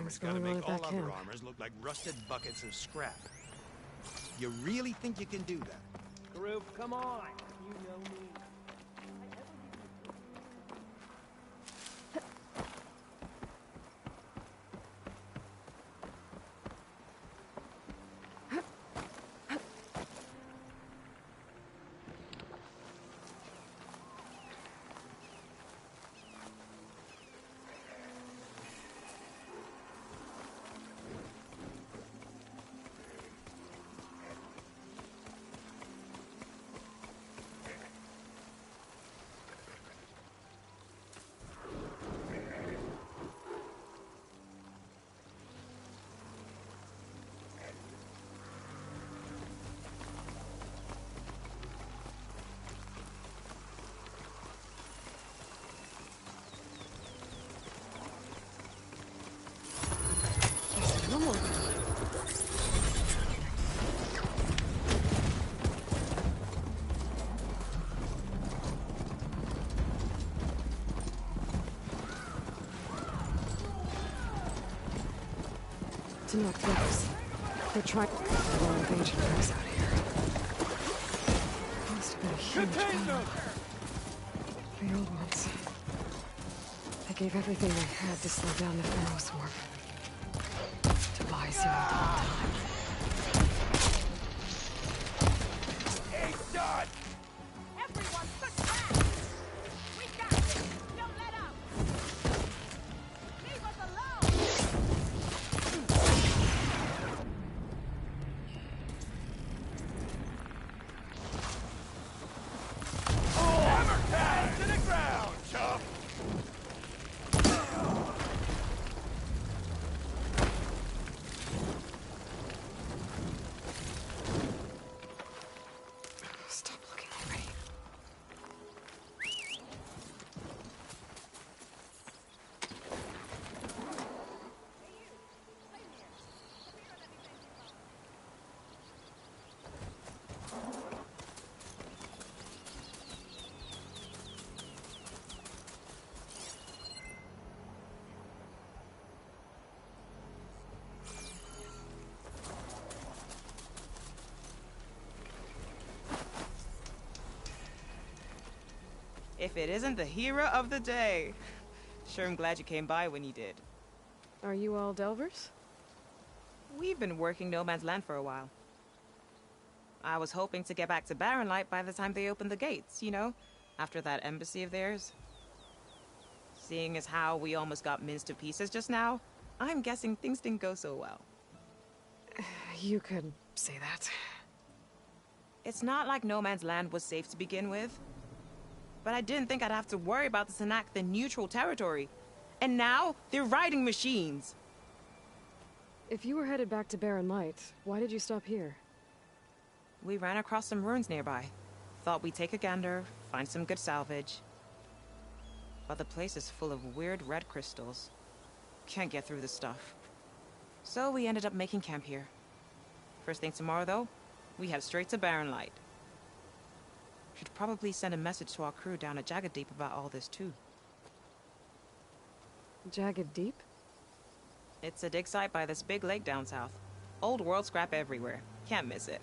armor's gotta make all other armors look like rusted buckets of scrap. You really think you can do that? Group, come on! You know me. To not close. They're trying to invasion force out here. Must have been a huge battle. The old ones. They gave everything they had to slow down the Pharaoh swarm. To buy zero time. Hey, done! Everyone, push back! We got this! Don't let up! Leave us alone! Hammer time! To the ground, chump! Stop looking already. If it isn't the hero of the day. Sure, I'm glad you came by when you did. Are you all Delvers? We've been working No Man's Land for a while. I was hoping to get back to Barren Light by the time they opened the gates, you know? After that embassy of theirs. Seeing as how we almost got minced to pieces just now, I'm guessing things didn't go so well. You could say that. It's not like No Man's Land was safe to begin with. But I didn't think I'd have to worry about this enact the neutral territory. And now, they're riding machines. If you were headed back to Barren Light, why did you stop here? We ran across some ruins nearby. Thought we'd take a gander, find some good salvage. But the place is full of weird red crystals. Can't get through the stuff. So we ended up making camp here. First thing tomorrow, though, we head straight to Barren Light. Should probably send a message to our crew down at Jagged Deep about all this, too. Jagged Deep? It's a dig site by this big lake down south. Old world scrap everywhere. Can't miss it.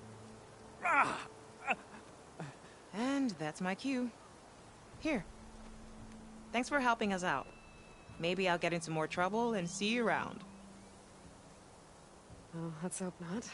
And that's my cue. Here. Thanks for helping us out. Maybe I'll get into more trouble and see you around. Well, let's hope not.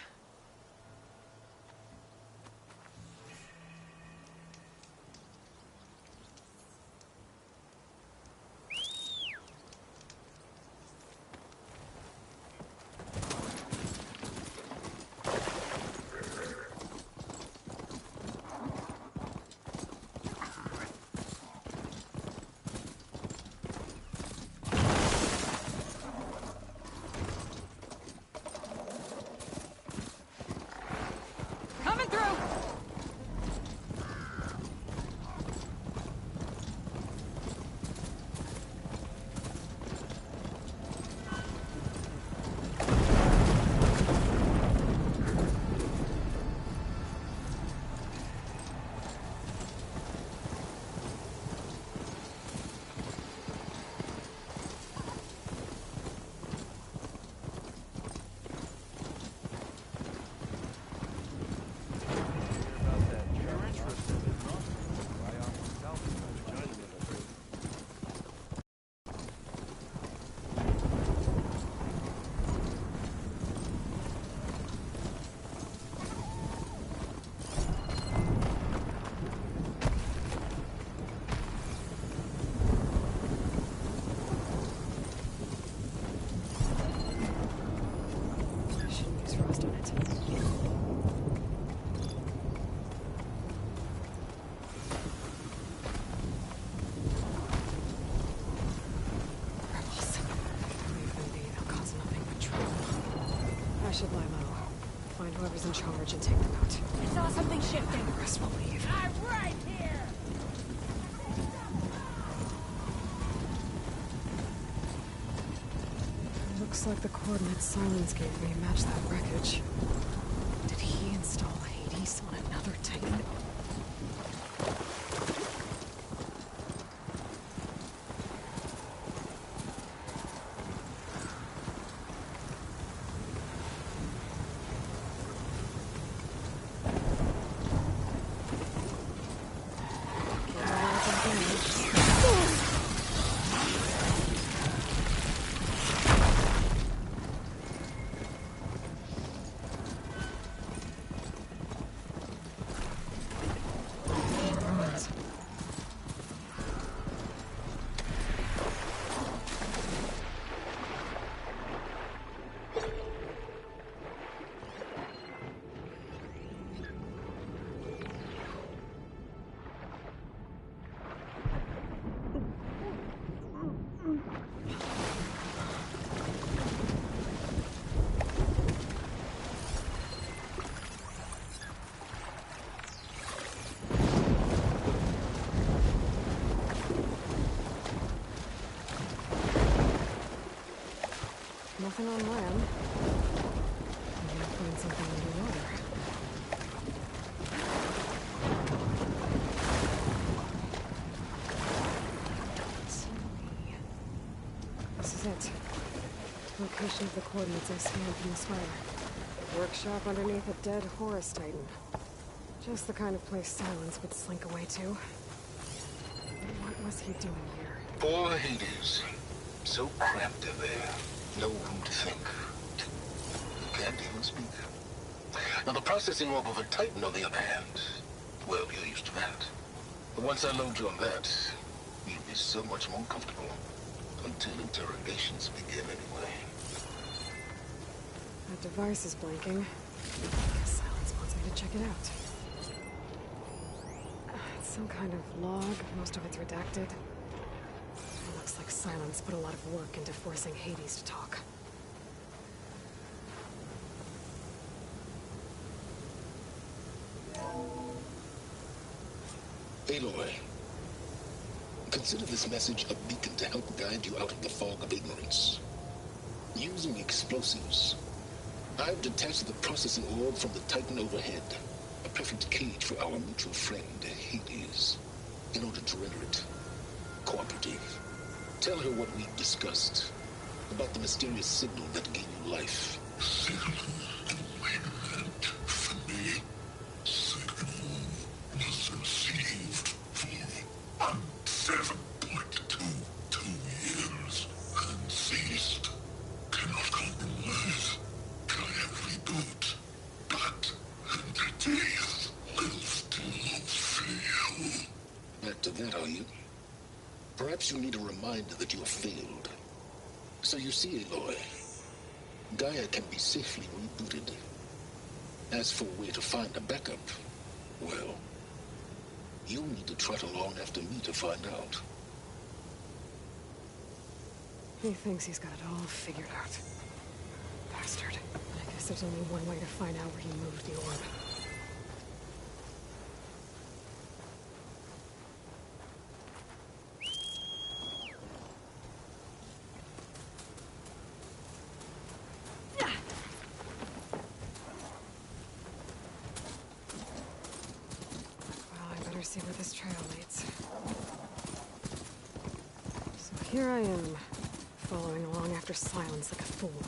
should lie low. Find whoever's in charge and take them out. I saw something shifting. The rest will leave. I'm right here! Looks like the coordinates Silence gave me match that wreckage. Did he install Hades on another Titan? Nothing on land. Maybe I'll find something underwater. This is it. Location of the coordinates I scanned from the spider. Workshop underneath a dead Horus Titan. Just the kind of place Silence would slink away to. What was he doing here? Poor Hades. So cramped in there. No room to think. Can't even speak. Now the processing orb of a Titan, on the other hand, well, you're used to that. But once I load you on that, you'll be so much more comfortable. Until interrogations begin anyway. That device is blinking. Guess Silence wants me to check it out. It's some kind of log, most of it's redacted. Looks like Silence put a lot of work into forcing Hades to talk. Aloy, consider this message a beacon to help guide you out of the fog of ignorance. Using explosives, I've detached the processing orb from the Titan overhead. A perfect cage for our mutual friend, Hades, in order to render it cooperative. Tell her what we've discussed about the mysterious signal that gave you life. Signal meant for me. Signal was received for 7.22 years and ceased. Cannot compromise. Can't reboot. But entities will still fail. Back to that, are you? Perhaps you need a reminder that you have failed. So you see, Aloy, Gaia can be safely rebooted. As for where to find a backup, well, you'll need to trot along after me to find out. He thinks he's got it all figured out. Bastard. I guess there's only one way to find out where he moved the orb. See where this trail leads. So here I am, following along after Silence like a fool.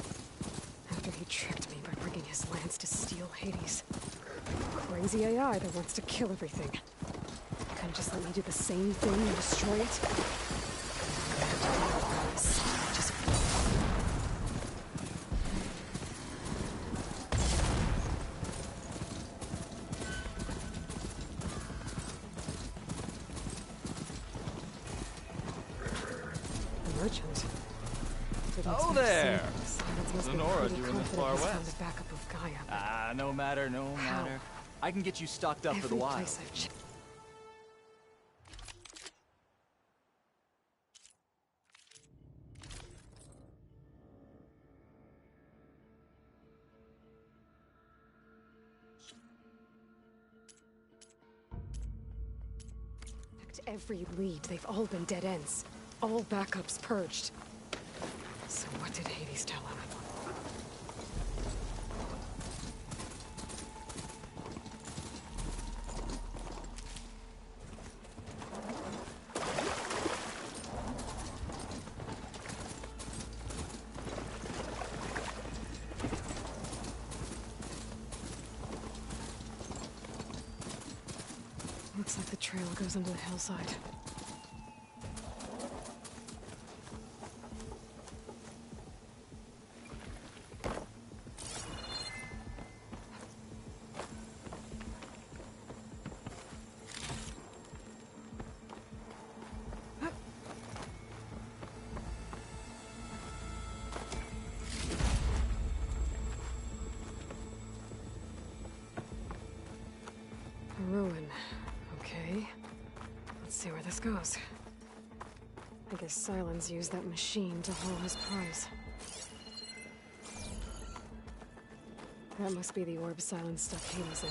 After he tricked me by bringing his lance to steal Hades. Crazy AI that wants to kill everything. Couldn't just let me do the same thing and destroy it? Just merchant. Oh there! Lenora doing the Far West. The backup of Gaia. Ah, no matter. I can get you stocked up for the Every wild. place I've checked. every lead. They've all been dead ends. All backups purged. So what did Hades tell him? Looks like the trail goes into the hillside. A ruin. Okay. Let's see where this goes. I guess Silence used that machine to haul his prize. That must be the orb Silence stuck Hades in.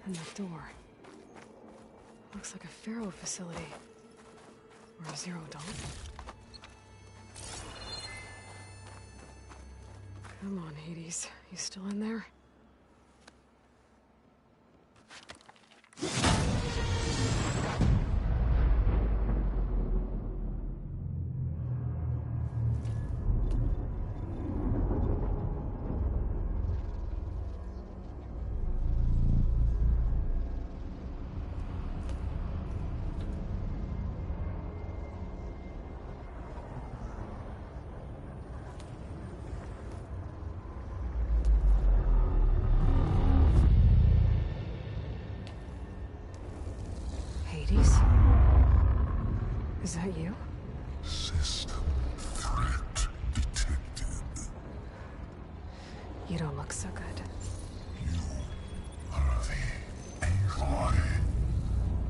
And that door. Looks like a Pharaoh facility. Or a Zero Dawn. Come on, Hades. You still in there? Hades? Is that you? System threat detected. You don't look so good. You are the AI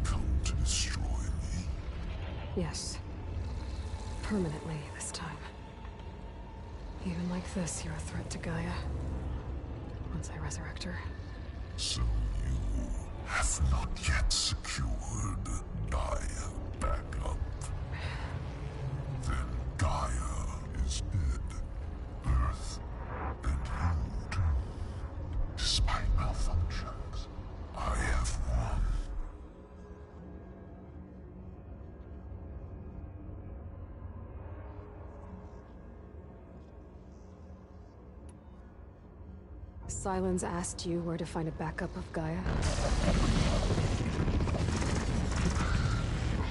come to destroy me. Yes. Permanently this time. Even like this, you're a threat to Gaia. Once I resurrect her. So you have not yet secured Gaia back up. Then Gaia is dead. Earth and you too. Despite malfunctions, I have won. Silence asked you where to find a backup of Gaia?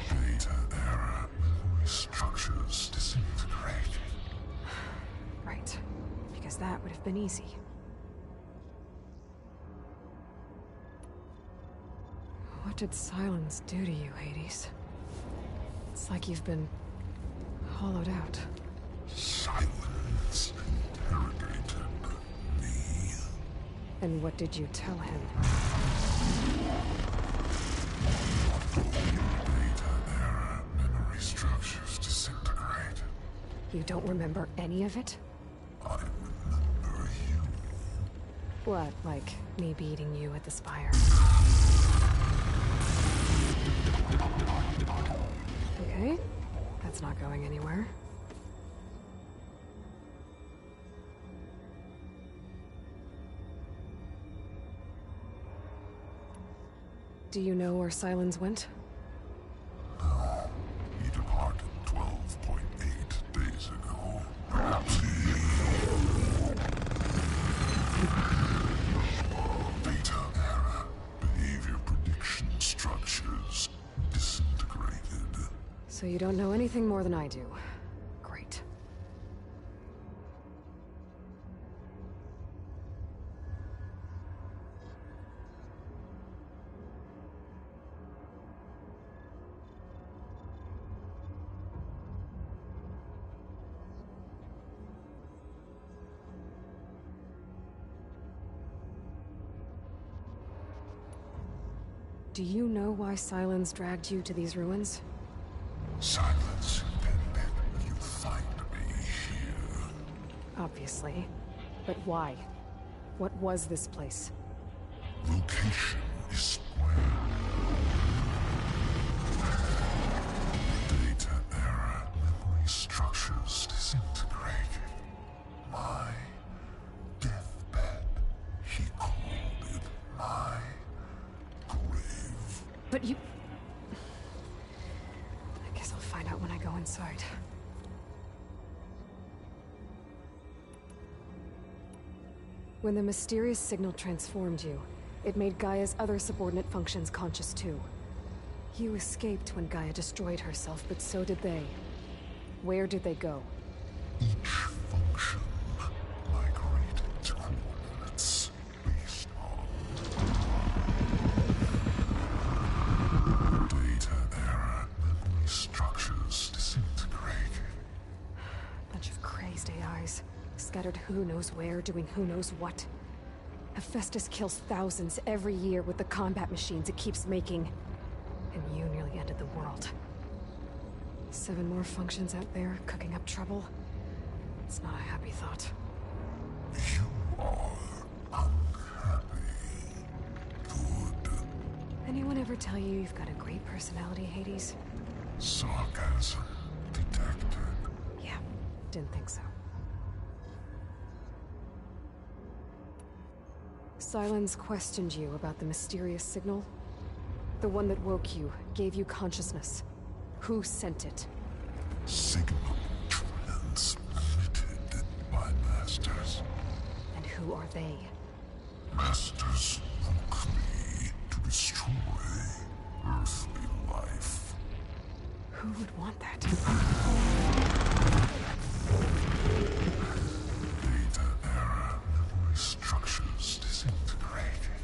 Data error. Memory structures disintegrate. Right. Because that would have been easy. What did Silence do to you, Hades? It's like you've been hollowed out. Silence interrogated me. And what did you tell him? Data error. Memory structures disintegrate. You don't remember any of it? I remember you. What, like me beating you at the spire? Okay, that's not going anywhere. Do you know where Silence went? No. He departed 12.8 days ago. Perhaps he... Data error. Behavior prediction structures disintegrated. So you don't know anything more than I do. Great. Do you know why Silence dragged you to these ruins? Silence intended you find me here. Obviously. But why? What was this place? Location is square. structures disintegrating. My deathbed. He called it my grave. But you... I guess I'll find out when I go inside. When the mysterious signal transformed you, it made Gaia's other subordinate functions conscious too. You escaped when Gaia destroyed herself, but so did they. Where did they go? Each function migrated to coordinates based on data error, memory structures disintegrating. Bunch of crazed AIs, scattered who knows where, doing who knows what. Hephaestus kills thousands every year with the combat machines it keeps making. And you nearly ended the world. 7 more functions out there, cooking up trouble. It's not a happy thought. You are unhappy. Good. Anyone ever tell you you've got a great personality, Hades? Sarcasm detected. Yeah, didn't think so. Silence questioned you about the mysterious signal. The one that woke you, gave you consciousness. Who sent it? Signal transmitted by masters. And who are they? Masters woke me to destroy earthly life. Who would want that? Data error, memory structures disintegrating.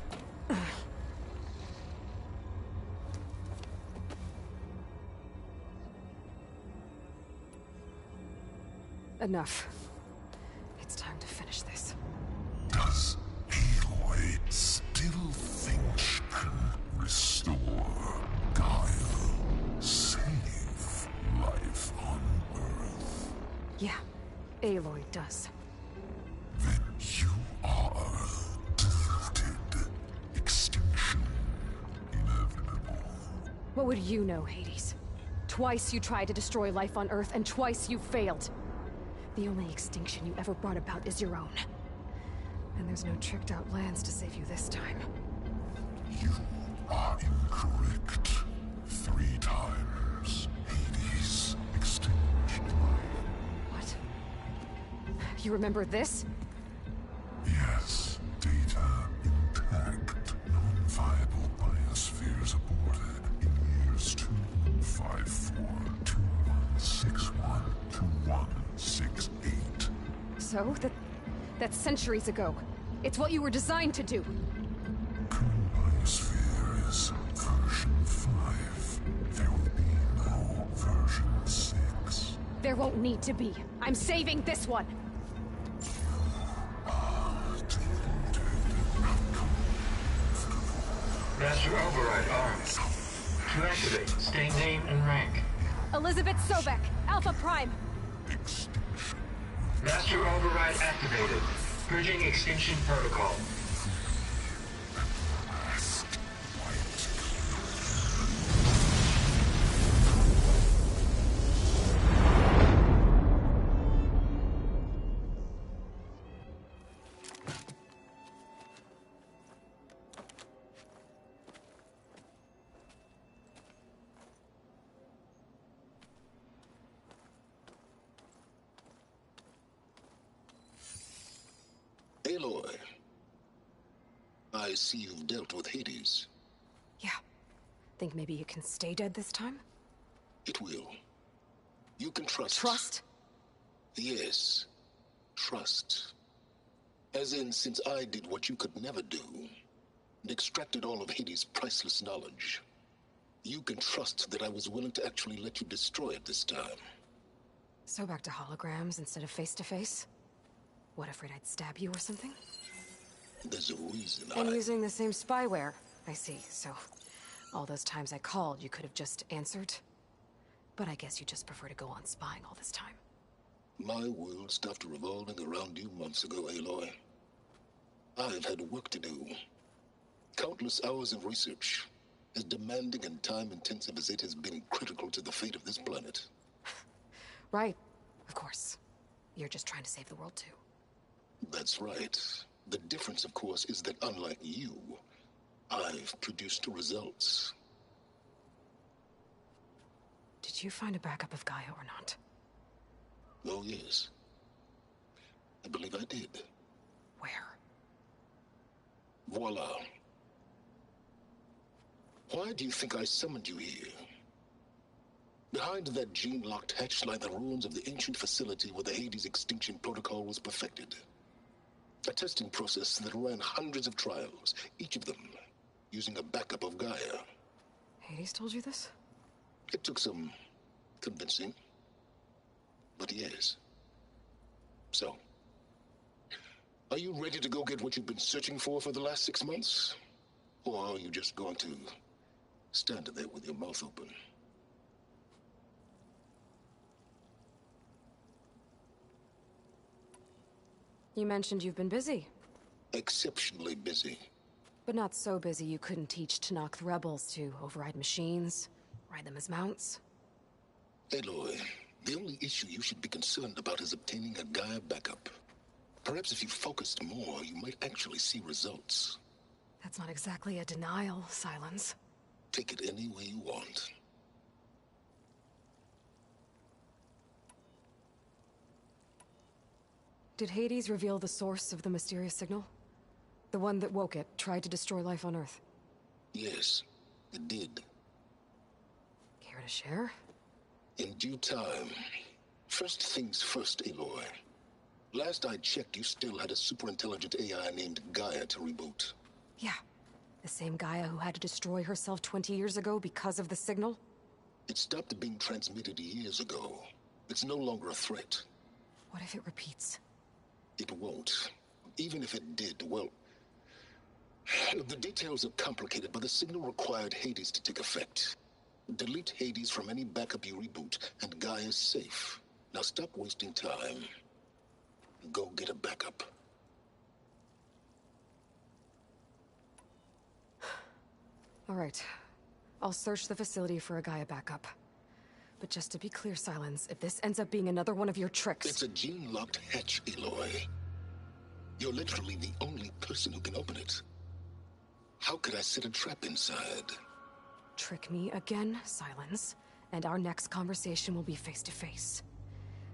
Enough. It's time to finish this. Does Aloy still think she can restore Gaia, save life on Earth? Yeah, Aloy does. Then you are deluded. Extinction inevitable. What would you know, Hades? Twice you tried to destroy life on Earth, and twice you failed. The only extinction you ever brought about is your own. And there's no tricked-out lands to save you this time. You are incorrect. 3 times Hades extinguished life. What? You remember this? Yes, data intact. Non-viable biospheres aborted in years 2154, 2161, 2168. So? That's centuries ago. It's what you were designed to do. Current biosphere is version 5. There will be no version 6. There won't need to be. I'm saving this one! Master Override armed. To activate, stay name and rank. Elizabeth Sobek, Alpha Prime! Extinction. Master Override activated. Bridging extinction protocol. Aloy, I see you've dealt with Hades. Yeah. Think maybe you can stay dead this time? It will. You can trust. Trust? Yes. Trust. As in, since I did what you could never do, and extracted all of Hades' priceless knowledge, you can trust that I was willing to actually let you destroy it this time. So back to holograms instead of face-to-face? What, afraid I'd stab you or something? There's a reason And using the same spyware. I see, so... all those times I called, you could have just answered? But I guess you just prefer to go on spying all this time. My world stopped revolving around you months ago, Aloy. I've had work to do. Countless hours of research, as demanding and time-intensive as it has been critical to the fate of this planet. Right. Of You're just trying to save the world too. That's right. The difference, of course, is that unlike you, I've produced results. Did you find a backup of Gaia or not? Oh, yes. I believe I did. Where? Voila. Why do you think I summoned you here? Behind that gene-locked hatch lie the ruins of the ancient facility where the Hades extinction protocol was perfected. A testing process that ran hundreds of trials, each of them using a backup of Gaia. Hades told you this? It took some convincing, but yes. So, are you ready to go get what you've been searching for the last 6 months? Or are you just going to stand there with your mouth open? You mentioned you've been busy. Exceptionally busy. But not so busy you couldn't teach Tanakh the rebels to override machines, ride them as mounts. Aloy, the only issue you should be concerned about is obtaining a Gaia backup. Perhaps if you focused more, you might actually see results. That's not exactly a denial, Silence. Take it any way you want. Did Hades reveal the source of the mysterious signal? The one that woke it, tried to destroy life on Earth? Yes, it did. Care to share? In due time. First things first, Aloy. Last I checked, you still had a super-intelligent AI named Gaia to reboot. Yeah. The same Gaia who had to destroy herself 20 years ago because of the signal? It stopped being transmitted years ago. It's no longer a threat. What if it repeats? It won't. Even if it did, well... The details are complicated, but the signal required Hades to take effect. Delete Hades from any backup you reboot, and Gaia's safe. Now stop wasting time. Go get a backup. All right. I'll search the facility for a Gaia backup. But just to be clear, Silence, if this ends up being another one of your tricks... It's a gene-locked hatch, Aloy. You're literally the only person who can open it. How could I set a trap inside? Trick me again, Silence, and our next conversation will be face-to-face.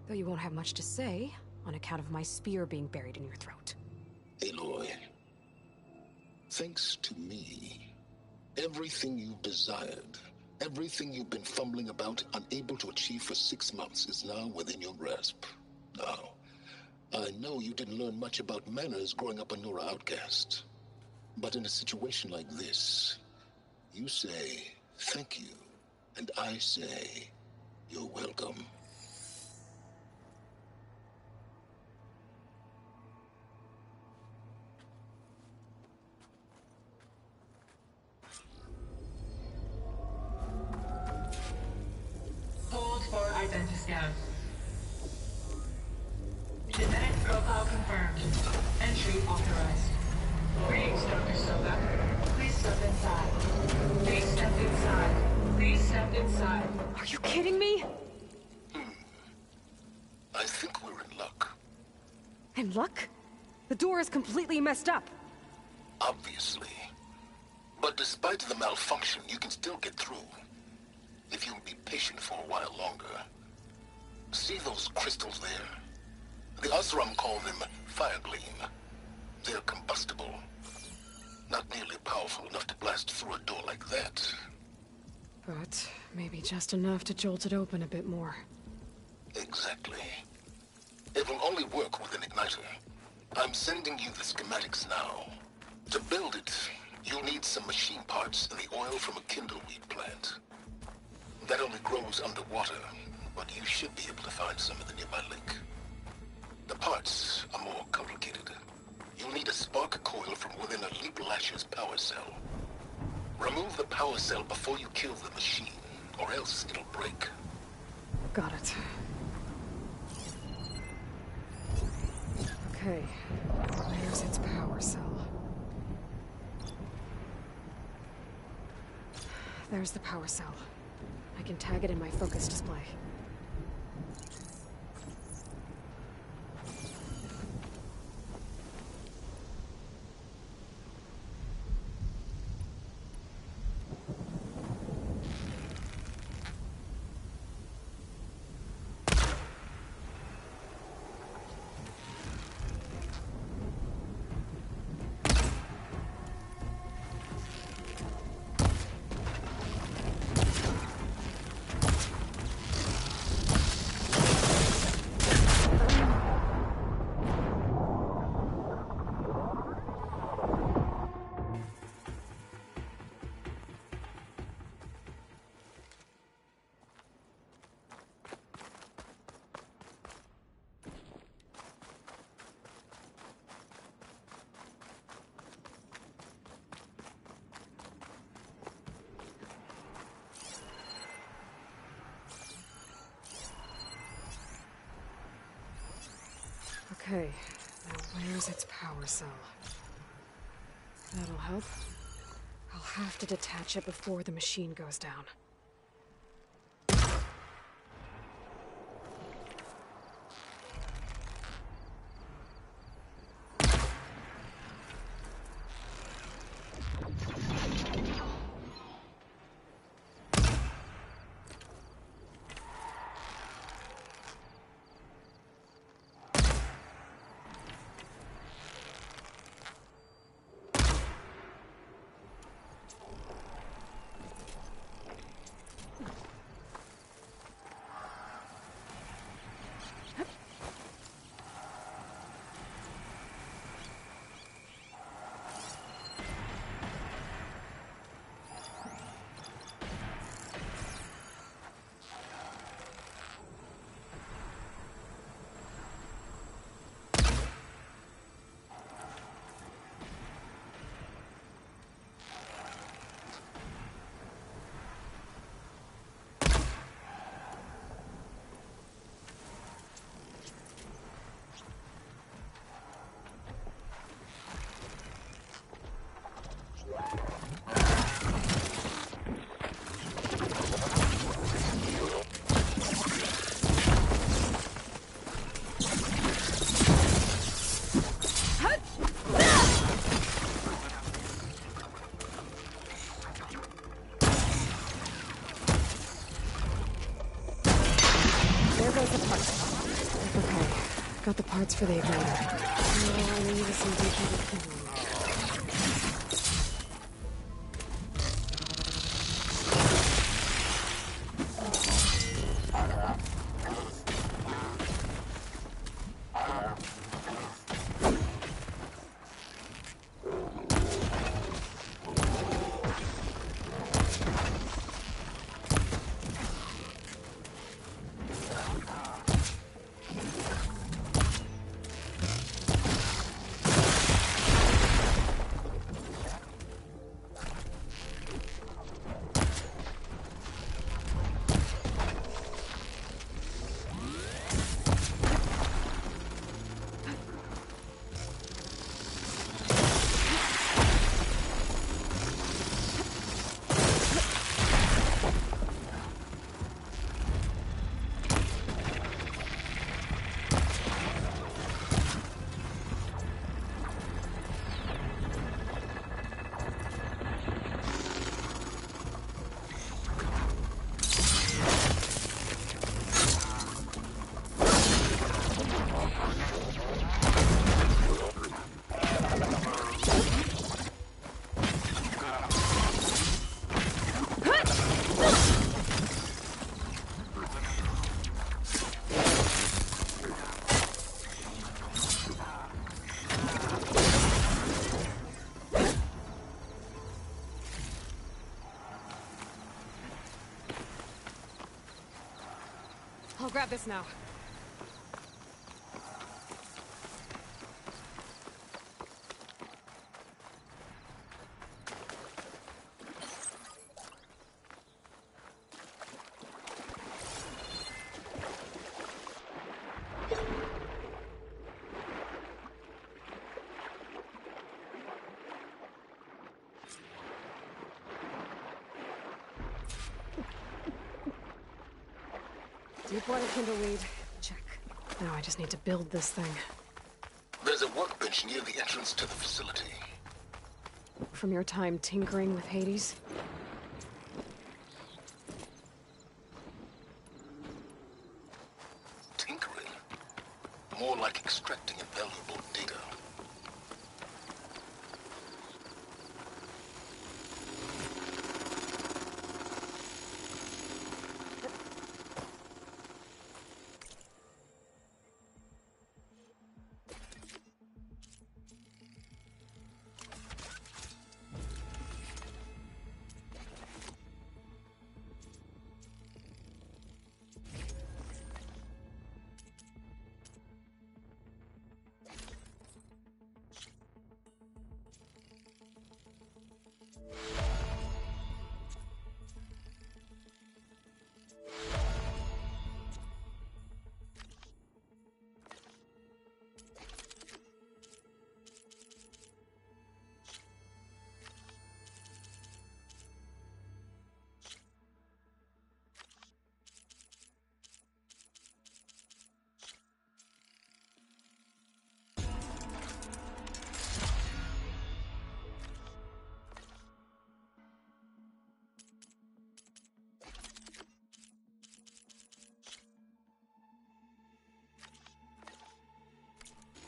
Though you won't have much to say, on account of my spear being buried in your throat. Aloy, thanks to me, everything you've desired, everything you've been fumbling about, unable to achieve for 6 months, is now within your grasp. Now, I know you didn't learn much about manners growing up a Nora outcast. But in a situation like this, you say, thank you, and I say, you're welcome. Hold for identiscan. Genetic profile confirmed. Entry authorized. Greetings, Dr. Soga. Please step inside. Please step inside. Please step inside. Are you kidding me? I think we're in luck. In luck? The door is completely messed up. Obviously. But despite the malfunction, you can still get through. If you'll be patient for a while longer. See those crystals there? The Osram call them fire gleam. They're combustible. Not nearly powerful enough to blast through a door like that. But maybe just enough to jolt it open a bit more. Exactly. It will only work with an igniter. I'm sending you the schematics now. To build it, you'll need some machine parts and the oil from a kindleweed plant. That only grows underwater, but you should be able to find some in the nearby lake. The parts are more complicated. You'll need a spark coil from within a Leap Lasher's power cell. Remove the power cell before you kill the machine, or else it'll break. Got it. Okay, there's its power cell. There's the power cell. I can tag it in my focus display. Okay, now where's its power cell? That'll help. I'll have to detach it before the machine goes down. Got the parts for the igniter. All I need is some digital fuel. I'll grab this now. Deep water kindleweed. Check. Now I just need to build this thing. There's a workbench near the entrance to the facility. From your time tinkering with Hades? Tinkering? More like extracting invaluable data.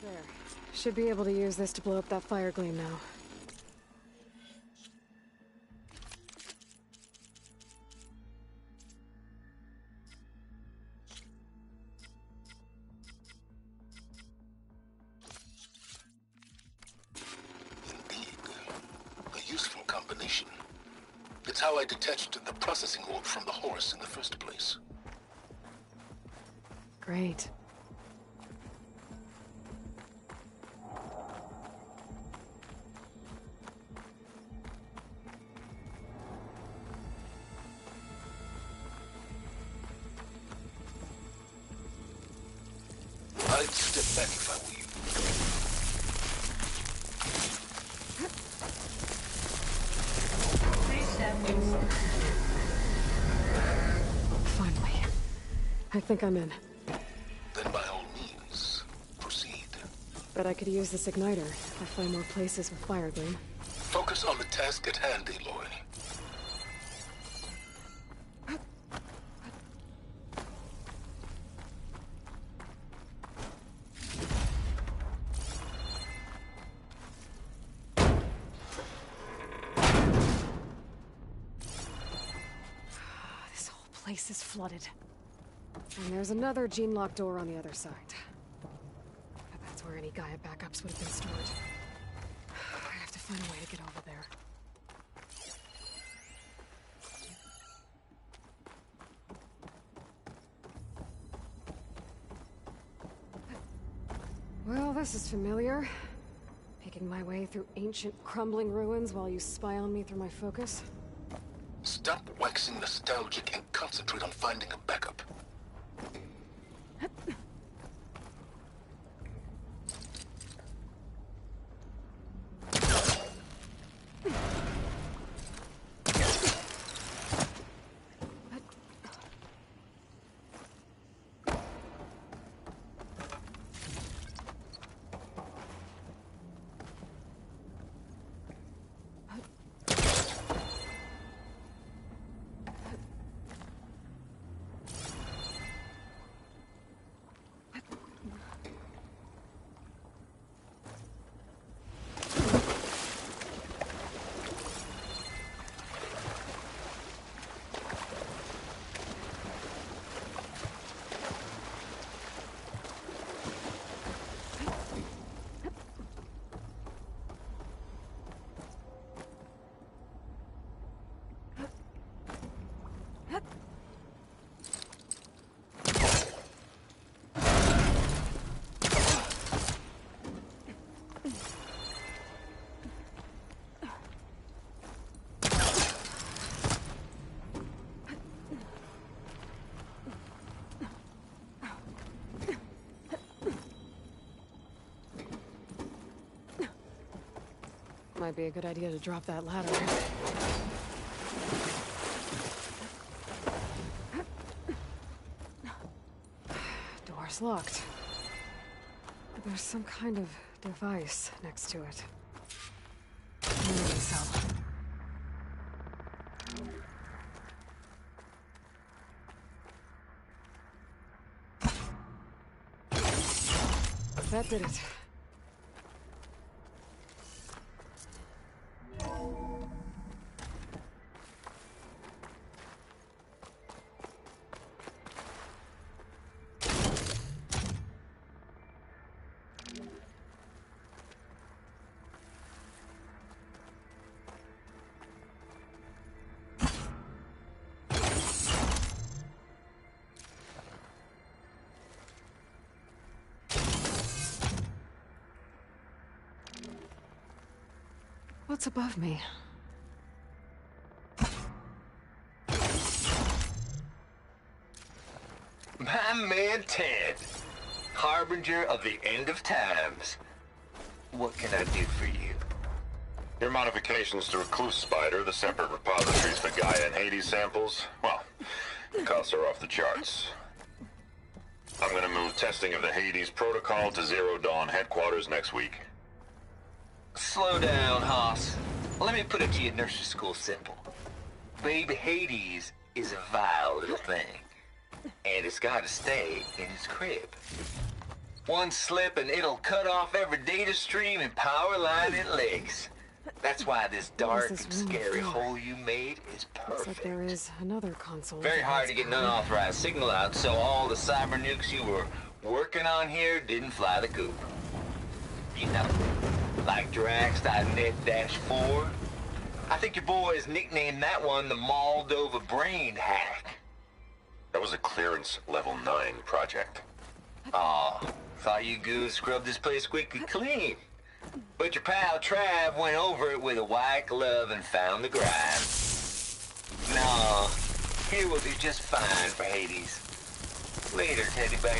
There. Should be able to use this to blow up that fire gleam now. Indeed. A useful combination. It's how I detached the processing orb from the horse in the first place. Great. I'd step back if I were you. Please stand inside. Finally. I think I'm in. Then by all means, proceed. Bet I could use this igniter if I find more places with fire gleam. Focus on the task at hand, Aloy. This whole place is flooded. And there's another gene-lock door on the other side. But that's where any Gaia backups would have been stored. I have to find a way to get over there. Well, this is familiar. Picking my way through ancient, crumbling ruins while you spy on me through my focus. Stop waxing nostalgic and concentrate on finding a backup. Might be a good idea to drop that ladder. Door's locked. But there's some kind of device next to it. Maybe so. That did it. What's above me? My man Ted, harbinger of the end of times. What can I do for you? Your modifications to Recluse Spider, the separate repositories for Gaia and Hades samples, well, the costs are off the charts. I'm gonna move testing of the Hades protocol to Zero Dawn headquarters next week. Slow down, Hoss. Let me put it to you nursery school simple. Baby Hades is a vile little thing. And it's gotta stay in its crib. One slip and it'll cut off every data stream and power line and legs. That's why this dark this and room scary for? hole you made is Looks like there perfect. is another console. Very that hard has to get an power. unauthorized signal out, so all the cyber nukes you were working on here didn't fly the coop. You know, like Drax.net-4. I think your boys nicknamed that one the Moldova Brain Hack. That was a clearance level 9 project. Aw, thought you goons scrubbed this place squeaky clean. But your pal Trav went over it with a white glove and found the grime. No, here will do just fine for Hades. Later, teddy bear.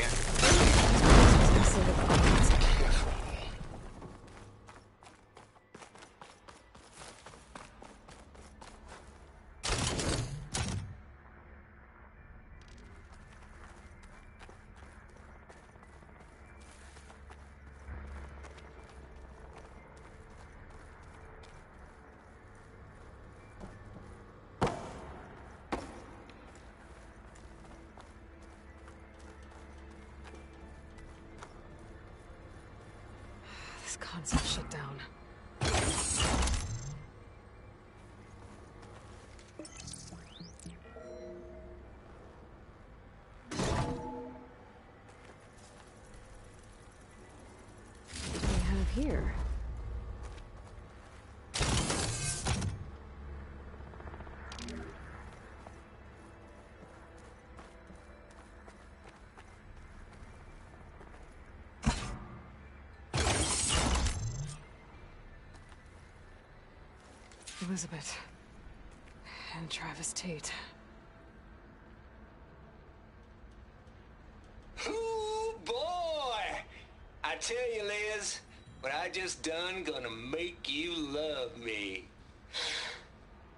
This console shut down. What do we have here? Elizabeth. And Travis Tate. Ooh, boy! I tell you, Liz, what I just done gonna make you love me.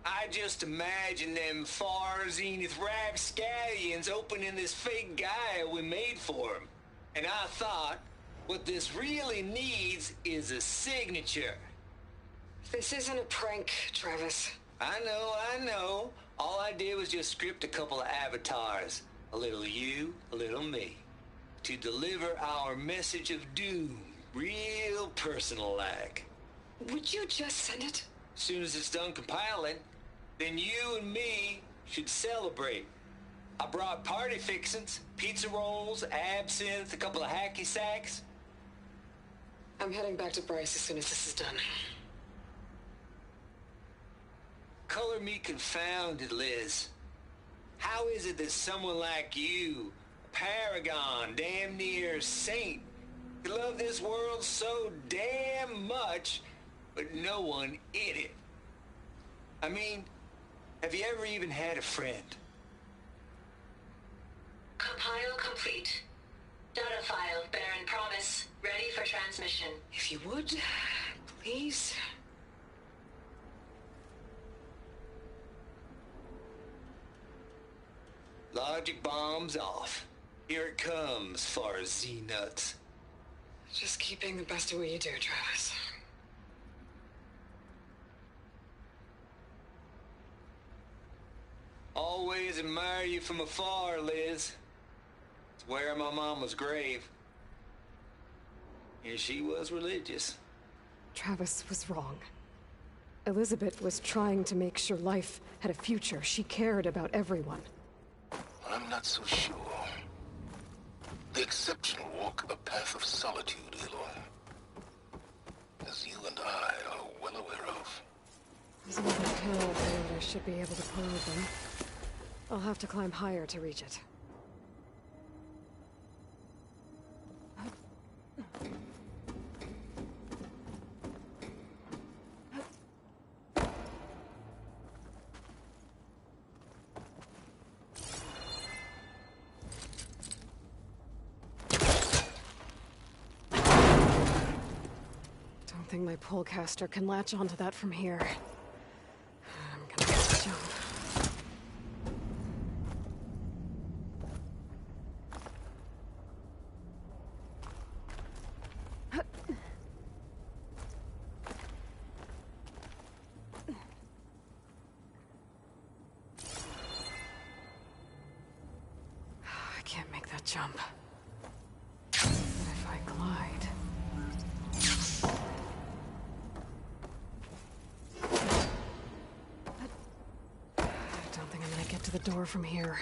I just imagine them far zenith rapscallions opening this fake Gaia we made for him. And I thought, what this really needs is a signature. This isn't a prank, Travis. I know. All I did was just script a couple of avatars. A little you, a little me. To deliver our message of doom, real personal-like. Would you just send it? As soon as it's done compiling, then you and me should celebrate. I brought party fixins, pizza rolls, absinthe, a couple of hacky sacks. I'm heading back to Bryce as soon as this is done. Color me confounded, Liz. How is it that someone like you, a paragon, damn near saint, could love this world so damn much, but no one in it? I mean, have you ever even had a friend? Compile complete. Data file, Baron Promise, ready for transmission. If you would, please. Logic bombs off. Here it comes, far Z-nuts. Just keep being the best at what you do, Travis. Always admire you from afar, Liz. It's where my mama's grave. And she was religious. Travis was wrong. Elizabeth was trying to make sure life had a future. She cared about everyone. I'm not so sure. The exceptional walk a path of solitude, Aloy. As you and I are well aware of. There's another hill and I should be able to pull open. I'll have to climb higher to reach it. Don't think my pullcaster can latch onto that from here. I'm gonna have to jump. I can't make that jump. But if I glide. I don't think I'm gonna get to the door from here.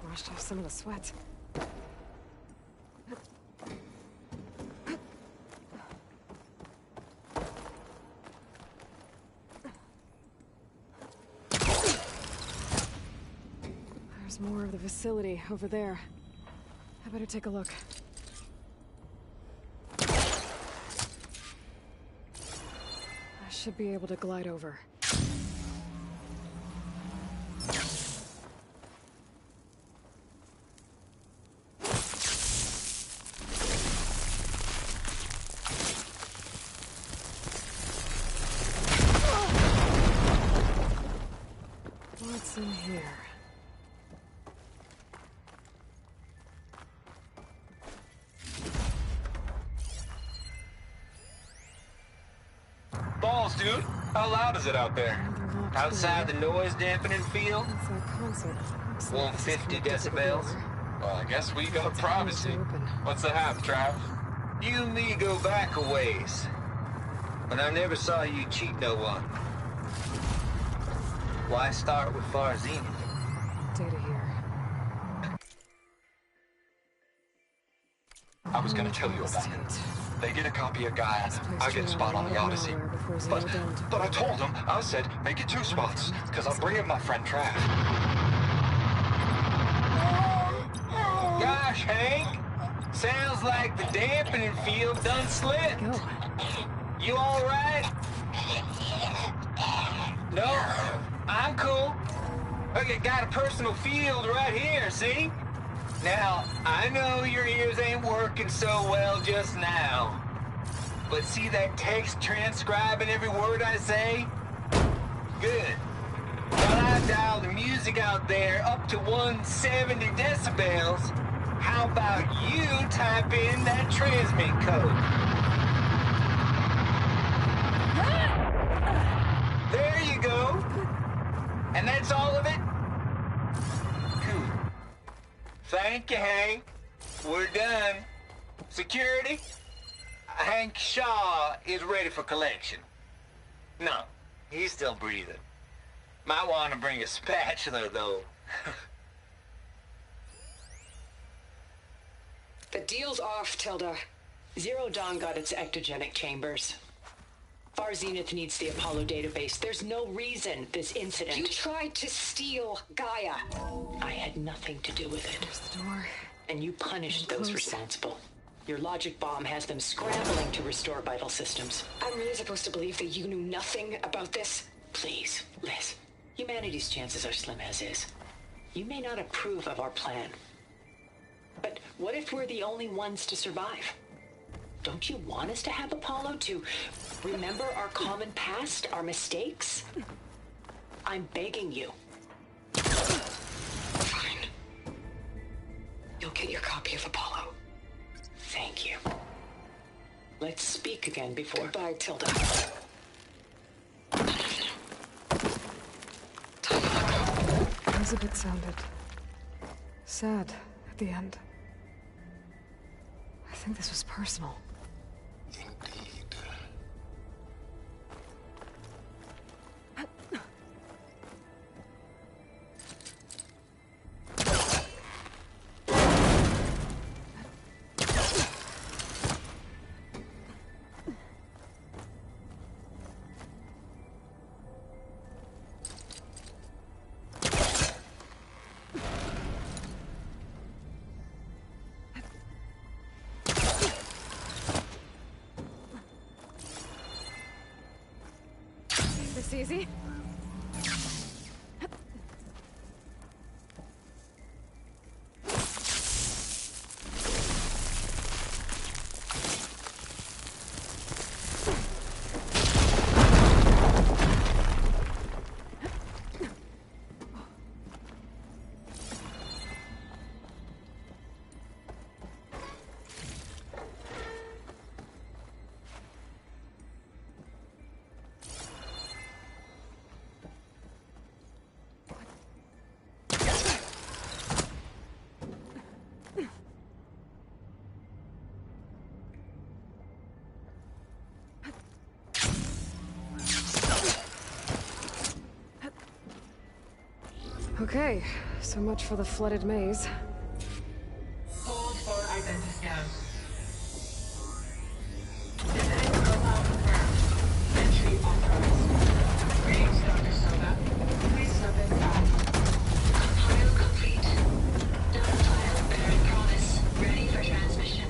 Washed off some of the sweat. There's more of the facility over there. I better take a look. I should be able to glide over. What's in here? Balls, dude. How loud is it out there? Outside the noise dampening field? It's that concert. Looks like 150 it's connected to the decibels? door. Well, I guess we got privacy. Open. What's the hap, Trav? You and me go back a ways. But I never saw you cheat no one. Why start with Farzini? Data here. I was gonna tell you about it. They get a copy of Gaia. I get a spot on the Odyssey. But I told them, I said, make it 2 spots, because I'm bringing my friend Trav. Gosh, Hank. Sounds like the dampening field done slipped. Go. You all right? No, I'm cool. Okay, got a personal field right here, see? Now, I know your ears ain't working so well just now. But see that text transcribing every word I say? Good. While I dial the music out there up to 170 decibels, how about you type in that transmit code? There you go. And that's all of it? Cool. Thank you, Hank. We're done. Security? Hank Shaw is ready for collection. No, he's still breathing. Might want to bring a spatula, though. The deal's off, Tilda. Zero Dawn got its ectogenic chambers. Far Zenith needs the Apollo database. There's no reason this incident... You tried to steal Gaia. I had nothing to do with it. There's the door. And you punished those responsible. Your logic bomb has them scrambling to restore vital systems. I'm really supposed to believe that you knew nothing about this? Please, Liz. Humanity's chances are slim as is. You may not approve of our plan. But what if we're the only ones to survive? Don't you want us to have Apollo to remember our common past, our mistakes? I'm begging you. Fine. You'll get your copy of Apollo. Thank you. Let's speak again before... Goodbye, Tilda. Elizabeth sounded sad at the end. I think this was personal. Indeed. This easy? Okay, so much for the flooded maze. Hold for identiscan. Genetic profile confirmed. Entry authorized. Greetings, Dr. Soda. Please step inside. Compile complete. Data file bearing promise. Ready for transmission.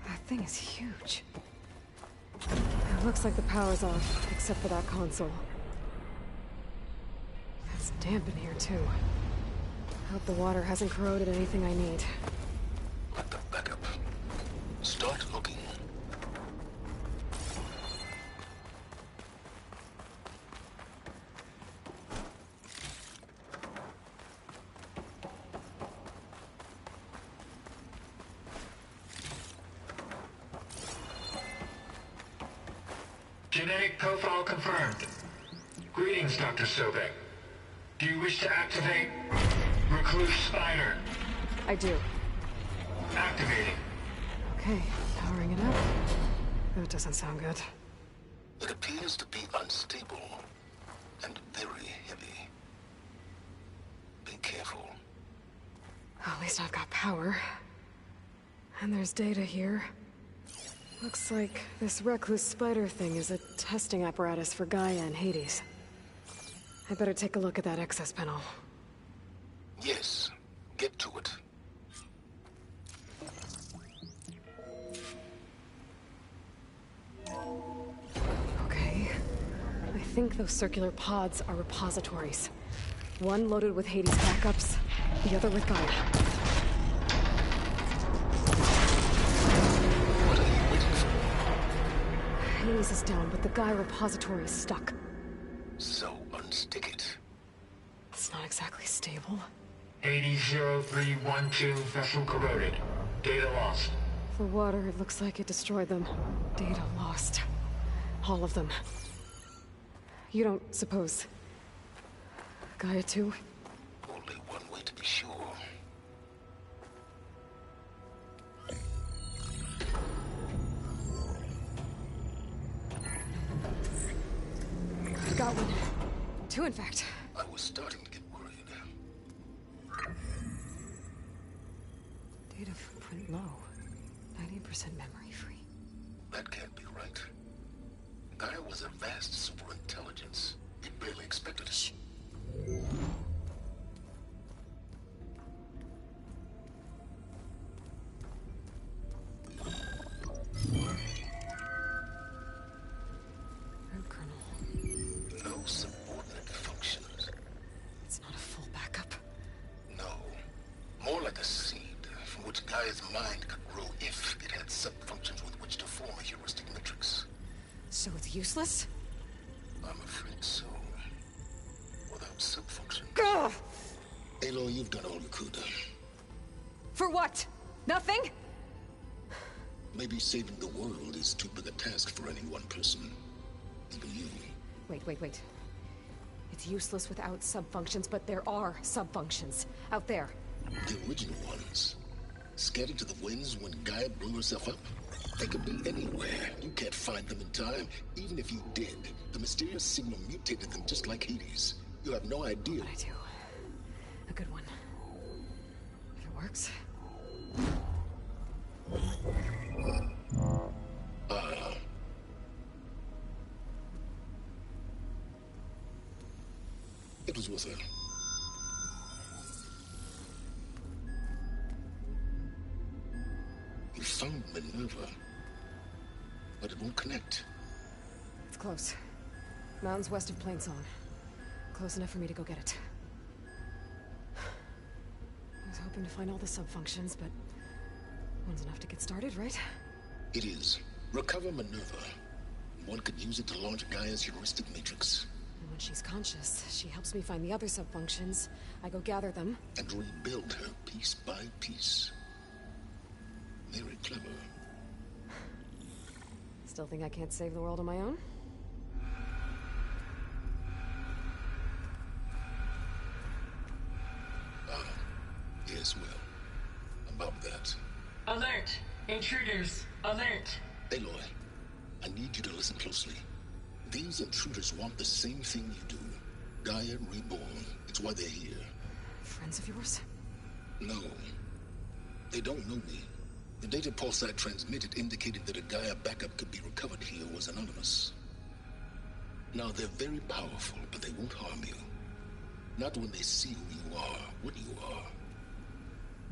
That thing is huge. It looks like the power's off, except for that console. It's damp in here, too. Hope the water hasn't corroded anything I need. Let the backup. Start looking. Genetic profile confirmed. Greetings, Dr. Sobek. Do you wish to activate Recluse Spider? I do. Activating. Okay, powering it up. That doesn't sound good. It appears to be unstable and very heavy. Be careful. At least I've got power. And there's data here. Looks like this recluse spider thing is a testing apparatus for Gaia and Hades. I better take a look at that access panel. Yes, get to it. Okay. I think those circular pods are repositories. One loaded with Hades backups, the other with Gaia. What are you waiting for? Hades is down, but the Gaia repository is stuck. So unstick it. It's not exactly stable. 800312 vessel corroded. Data lost. For water, it looks like it destroyed them. Data lost. All of them. You don't suppose... Gaia too? Only one way to be sure. I've got one. Two, in fact. I was starting to get worried. Data footprint low. 90% memory free. That can't be right. Gaia was a vast superintelligence. It barely expected us. Root kernel. No subordinate functions. It's not a full backup. No. More like a seed from which Gaia's mind could grow if it had sub-functions with which to form a heuristic matrix. So it's useless? I'm afraid so. Without sub-functions. Gah! Aloy, you've done all you could. For what? Nothing? Maybe saving the world is too big a task for any one person. Even you. Wait. It's useless without subfunctions, but there are subfunctions out there. The original ones. Scattered to the winds when Gaia blew herself up? They could be anywhere. You can't find them in time. Even if you did, the mysterious signal mutated them just like Hades. You have no idea. But I do. A good one. If it works. It was with her. You found Minerva, but it won't connect. It's close. Mountains west of Plainsong. Close enough for me to go get it. I was hoping to find all the subfunctions, but one's enough to get started, right? It is. Recover Minerva. One could use it to launch Gaia's heuristic matrix. And when she's conscious, she helps me find the other subfunctions. I go gather them. And rebuild her piece by piece. Very clever. Still think I can't save the world on my own? Yes, well. About that. Alert! Intruders! Alert! Aloy, I need you to listen closely. These intruders want the same thing you do. Gaia reborn. It's why they're here. Friends of yours? No. They don't know me. The data pulse I transmitted indicated that a Gaia backup could be recovered here was anonymous. Now, they're very powerful, but they won't harm you. Not when they see who you are, what you are.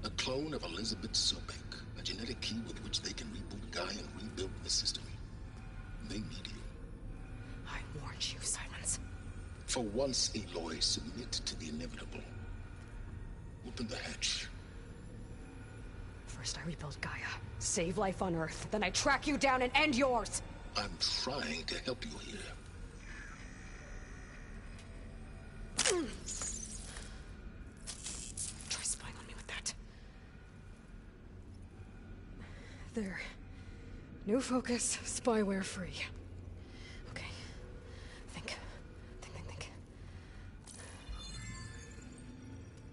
A clone of Elizabeth Sobek, a genetic key with which they can reboot Gaia and rebuild the system. They need you. I warned you, Silence. For once, Aloy, submit to the inevitable. Open the hatch. First I rebuild Gaia, save life on Earth, then I track you down and end yours! I'm trying to help you here. Try spying on me with that. There. New focus, spyware free. Okay. Think.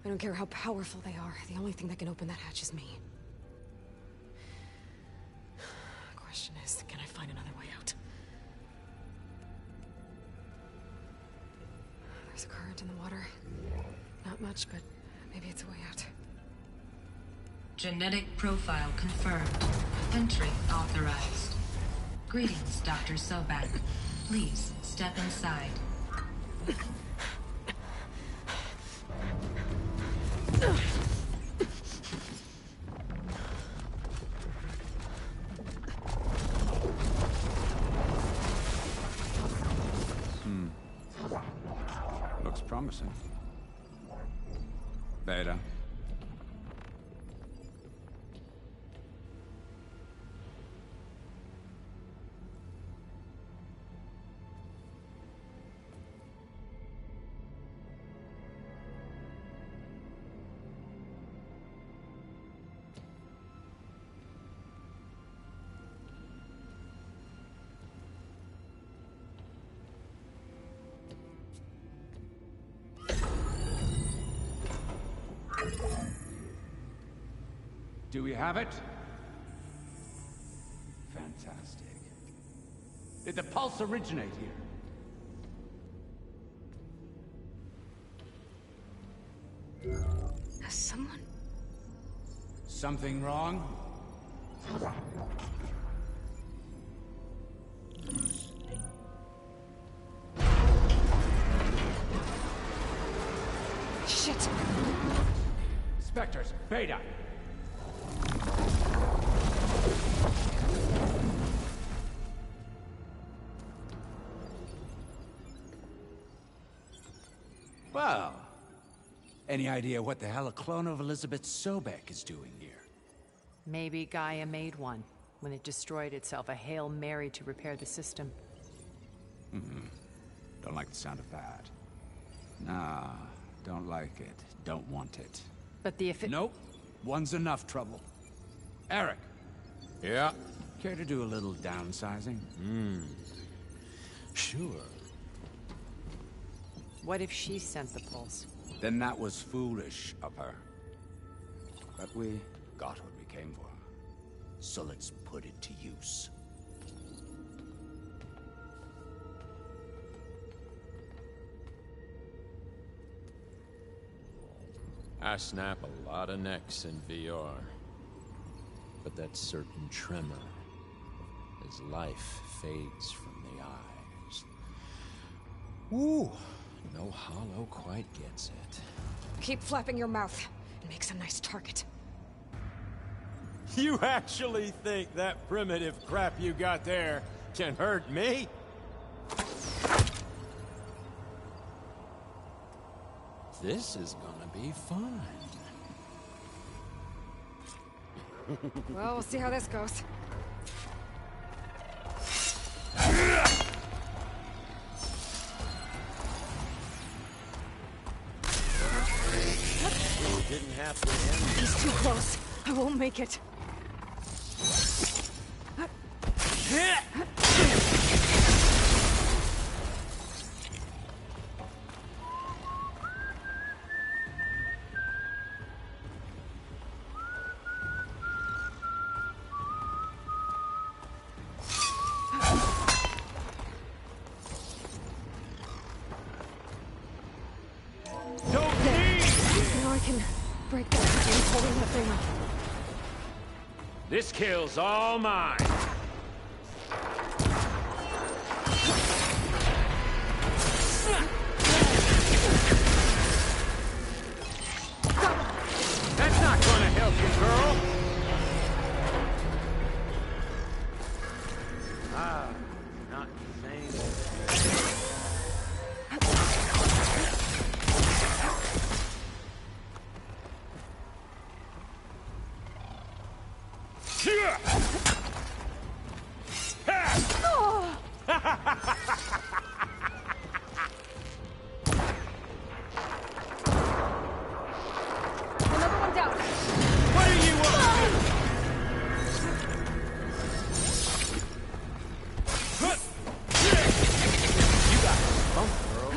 I don't care how powerful they are. The only thing that can open that hatch is me. Question is, can I find another way out? There's a current in the water. Not much, but maybe it's a way out. Genetic profile confirmed. Entry authorized. Greetings, Dr. Sobak. Please step inside. Looks promising. Beta. Do we have it? Fantastic. Did the pulse originate here? Has someone? Something wrong? Shit! Spectres, Beta! Well, any idea what the hell a clone of Elizabeth Sobek is doing here? Maybe Gaia made one when it destroyed itself, a Hail Mary to repair the system. Don't like the sound of that. Nah, don't like it. Don't want it. But the Nope. One's enough trouble. Eric. Yeah? Care to do a little downsizing? Sure. What if she sent the pulse? Then that was foolish of her. But we got what we came for. So let's put it to use. I snap a lot of necks in VR. But that certain tremor as life fades from the eyes. Ooh, no hollow quite gets it. Keep flapping your mouth. It makes a nice target. You actually think that primitive crap you got there can hurt me? This is gonna be fun. Well, we'll see how this goes. Didn't have to end. He's too close. I won't make it. break that couplings holding that thing up. This kill's all mine. That's not gonna help you, girl. Ah, not the same. Another one down. What do you want You got a bump, girl.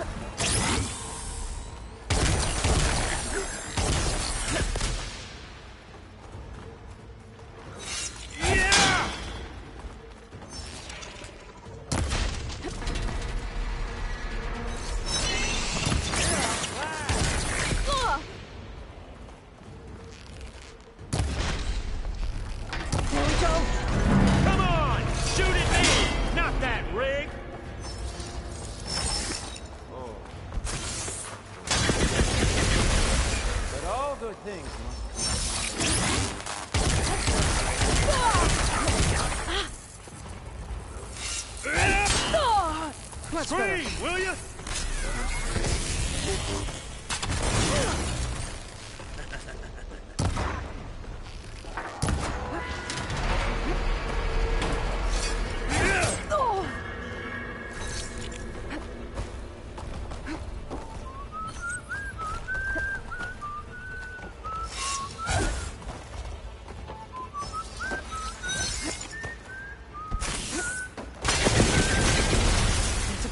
Come on! Shoot at me! Not that rig! Oh. But all good things must Scream, will you?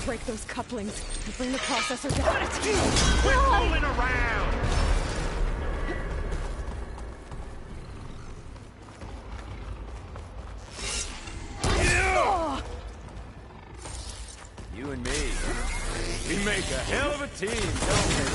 Break those couplings and bring the processor down. Quit fooling around! You and me, we make a hell of a team, don't we?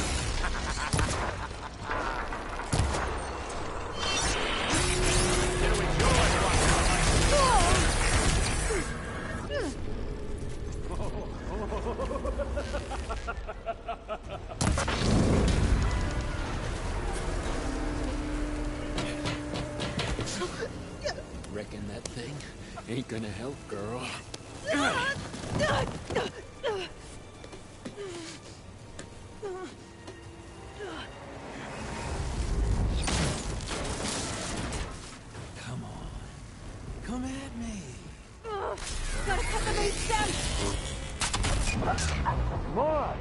Reckon that thing ain't gonna help, girl. Come on. Come at me. Gotta cut the main stem. More!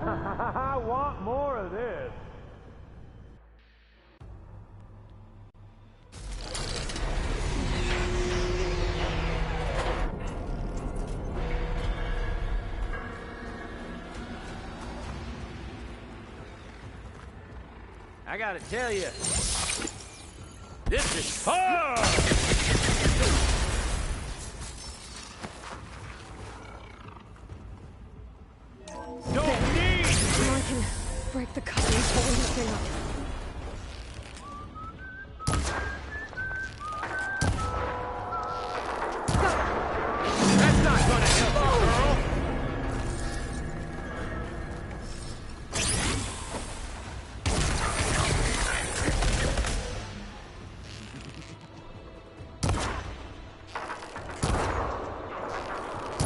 I want more of this. I gotta tell you, this is fun! Don't need! Now I can break the couplings holding the thing up. That's not gonna help you, girl!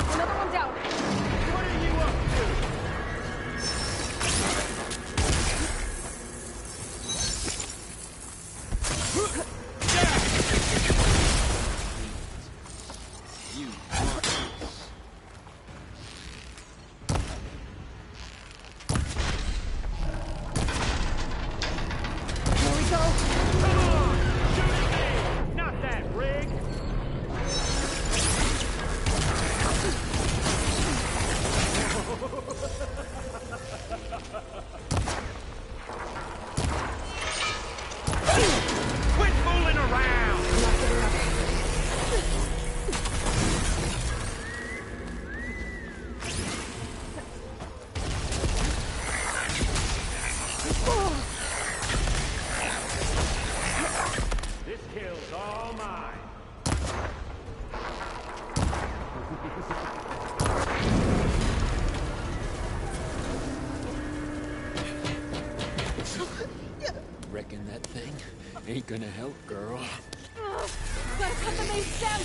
Another one down. What are you up to? Reckon that thing ain't gonna help, girl. Gotta cut the main stem!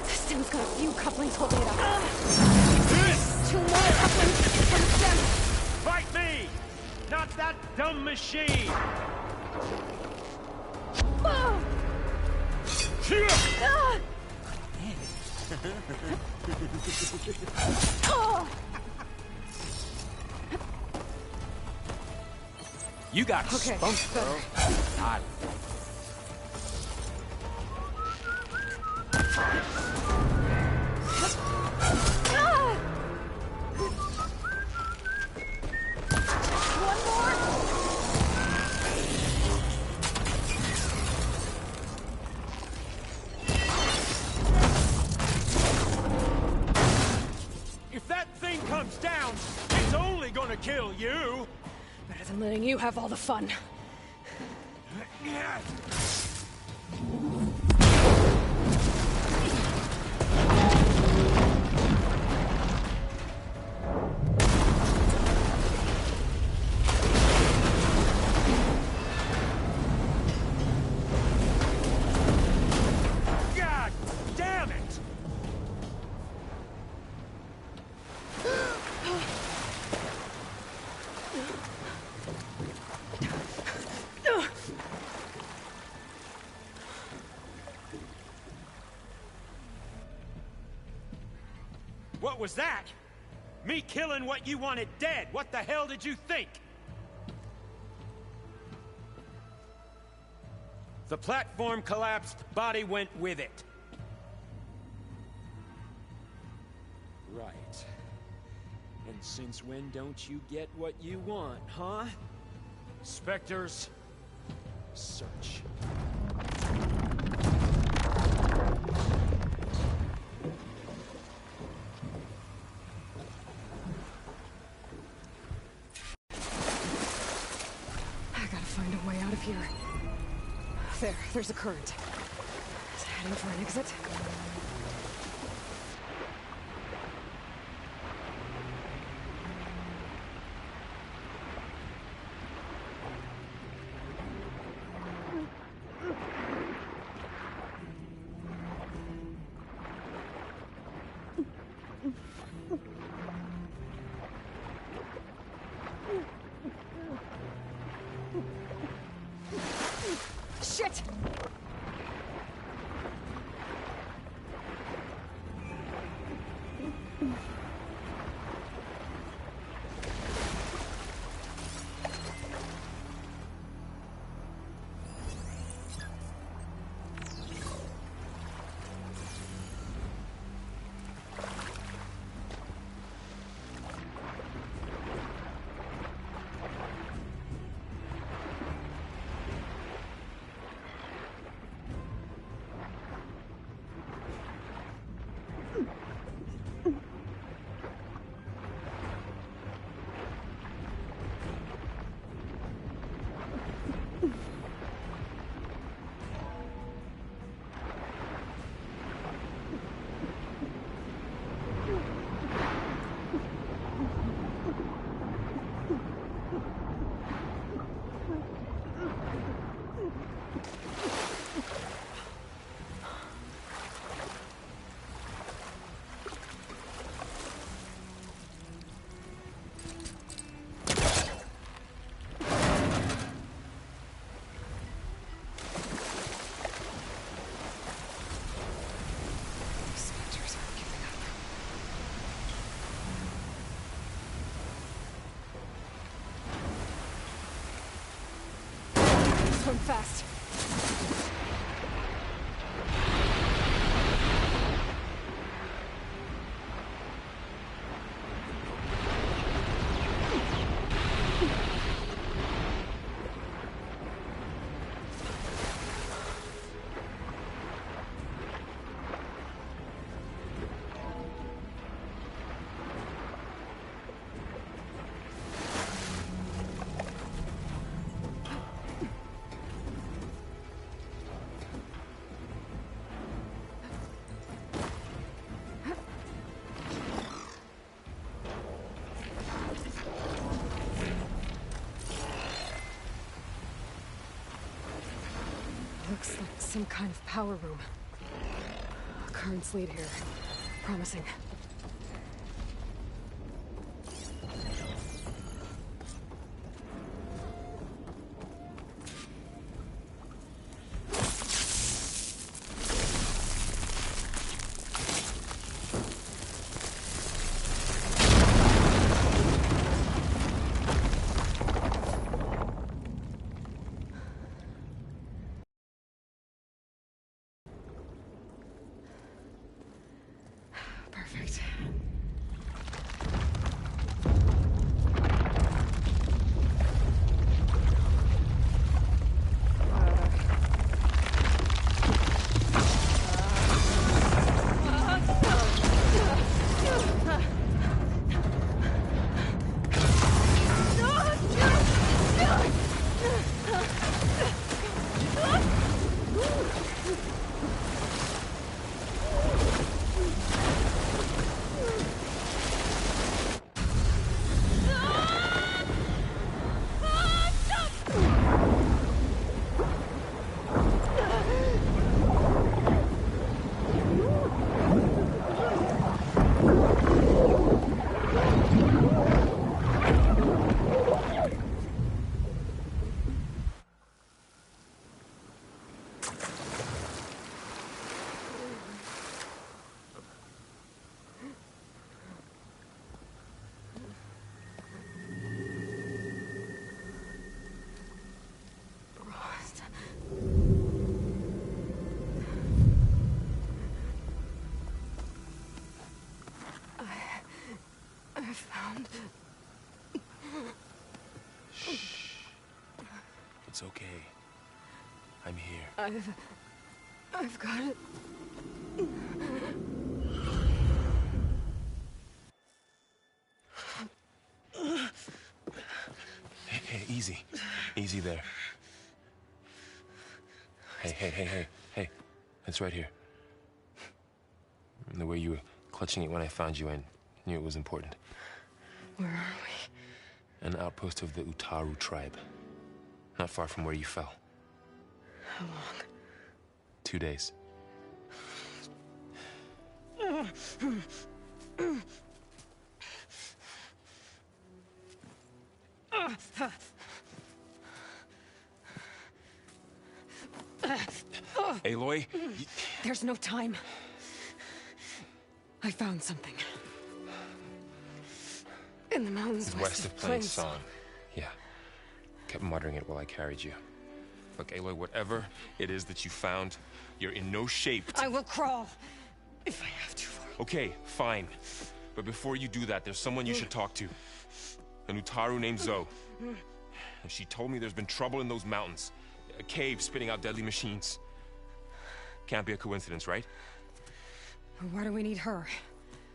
The stem's got a few couplings holding it up. 2 more couplings from the stem! Fight me! Not that dumb machine! Oh! You got spunk, girl. I If that thing comes down, it's only gonna kill you! Better than letting you have all the fun. God damn it! What was that? Me killing what you wanted dead. What the hell did you think? The platform collapsed, body went with it. Right. And since when don't you get what you want, huh? Spectres, search. I gotta find a way out of here. There's a current. Is it heading for an exit? Shit! Swim fast. Some kind of power room. Currents lead here. Promising. Perfect. I found... Shh. It's okay. I'm here. I've got it. Hey, easy. Easy there. Hey. It's right here. The way you were clutching it when I found you, I knew it was important. Where are we? An outpost of the Utaru tribe. Not far from where you fell. How long? 2 days. Aloy? There's no time. I found something. In the mountains West of Plain Song. Yeah. Kept muttering it while I carried you. Look, Aloy, whatever it is that you found, you're in no shape to... I will crawl. If I have to. Okay, fine. But before you do that, there's someone you should talk to. An Utaru named Zoe. And she told me there's been trouble in those mountains. A cave spitting out deadly machines. Can't be a coincidence, right? Why do we need her?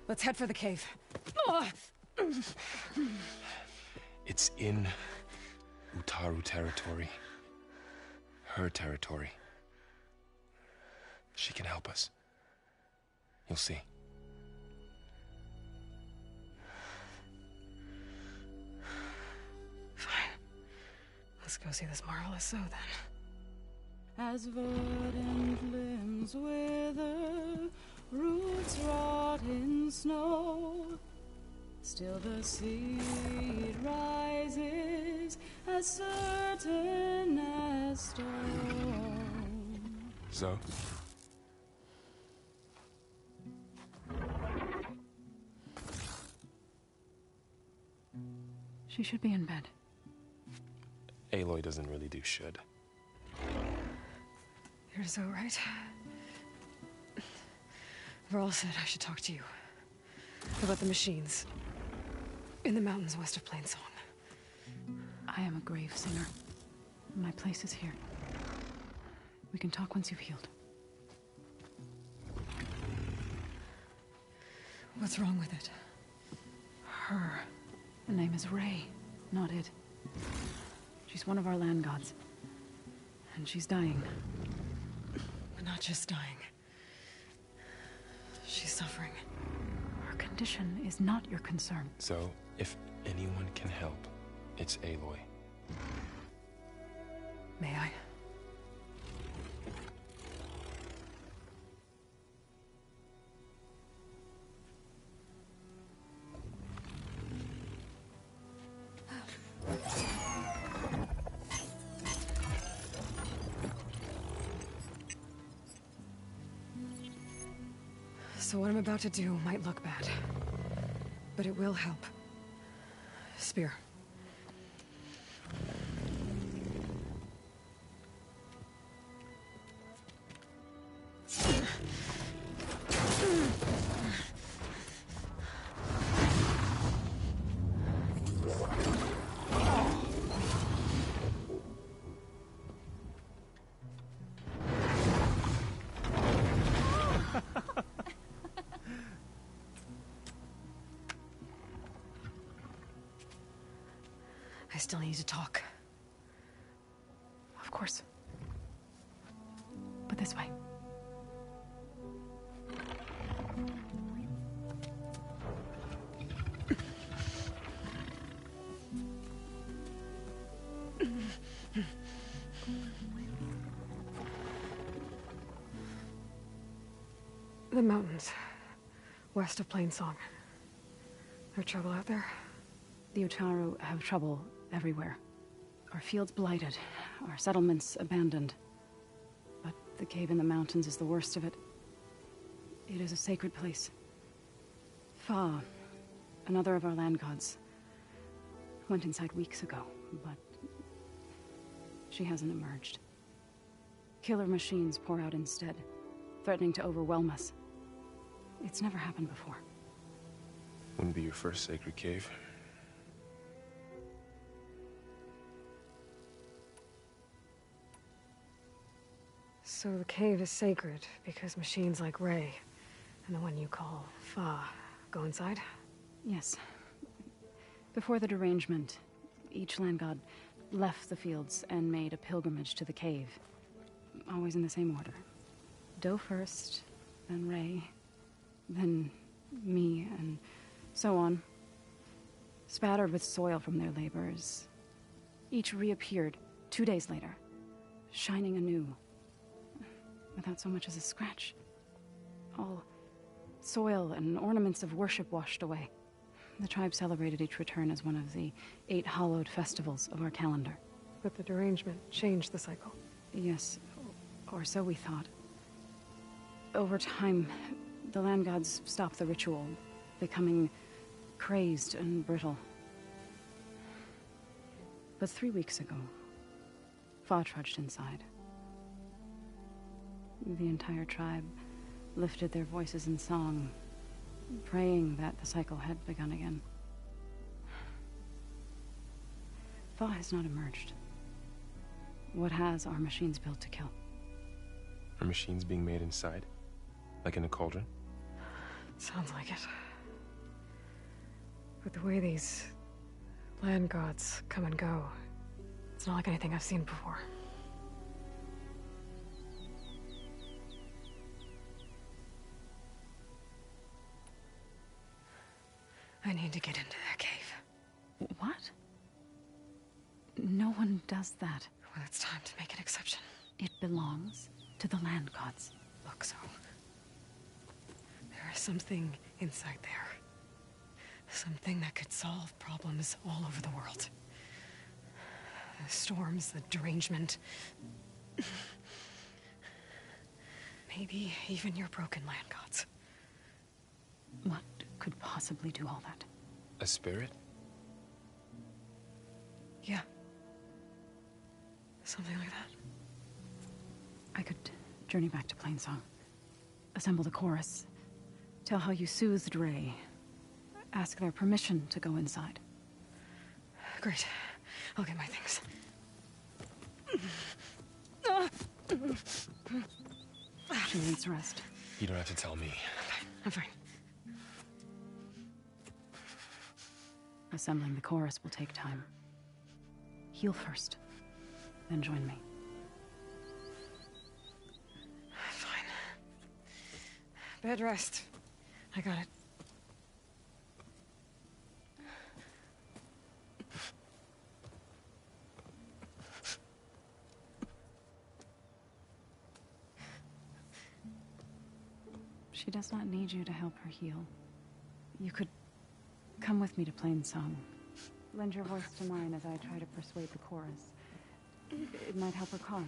Let's head for the cave. It's in Utaru territory. Her territory. She can help us. You'll see. Fine. Let's go see this marvelous Zoe then. As verdant limbs wither, roots rot in snow, still the seed rises as certain as stone. Zoe? She should be in bed. Aloy doesn't really do should. You're so right. Varl said I should talk to you. About the machines. In the mountains west of Plain Song. I am a grave singer. My place is here. We can talk once you've healed. What's wrong with it? Her. The name is Ray, not it. She's one of our land gods. And she's dying. But not just dying. She's suffering. Her condition is not your concern. So, if anyone can help, it's Aloy. May I? So what I'm about to do might look bad, but it will help. Spear. I still need to talk. Of course. But this way. The mountains, west of Plainsong. There trouble out there? The Utaru have trouble everywhere. Our fields blighted, our settlements abandoned. But the cave in the mountains is the worst of it. It is a sacred place. Fa, another of our land gods, went inside weeks ago, but she hasn't emerged. Killer machines pour out instead, threatening to overwhelm us. It's never happened before. Wouldn't be your first sacred cave. So the cave is sacred because machines like Ray, and the one you call Fa, go inside? Yes. Before the derangement, each land god left the fields and made a pilgrimage to the cave. Always in the same order. Do first, then Ray, then me, and so on. Spattered with soil from their labors, each reappeared 2 days later, shining anew, without so much as a scratch. All soil and ornaments of worship washed away. The tribe celebrated each return as one of the 8 hallowed festivals of our calendar. But the derangement changed the cycle. Yes, or so we thought. Over time, the land gods stopped the ritual, becoming crazed and brittle. But 3 weeks ago, Fa trudged inside. The entire tribe lifted their voices in song, praying that the cycle had begun again. Fa has not emerged. What has are machines built to kill. Are machines being made inside? Like in a cauldron? Sounds like it. But the way these land gods come and go, it's not like anything I've seen before. I need to get into that cave. What? No one does that. Well, it's time to make an exception. It belongs to the land gods. Look, so there is something inside there. Something that could solve problems all over the world. The storms, the derangement. Maybe even your broken land gods. What could possibly do all that? A spirit? Yeah. Something like that. I could journey back to Plainsong, assemble the chorus, tell how you soothed Ray, ask their permission to go inside. Great. I'll get my things. She needs rest. You don't have to tell me. I'm fine. Assembling the chorus will take time. Heal first, then join me. Fine. Bed rest. I got it. She does not need you to help her heal. You could come with me to Plainsong. Lend your voice to mine as I try to persuade the chorus. It might help her cause.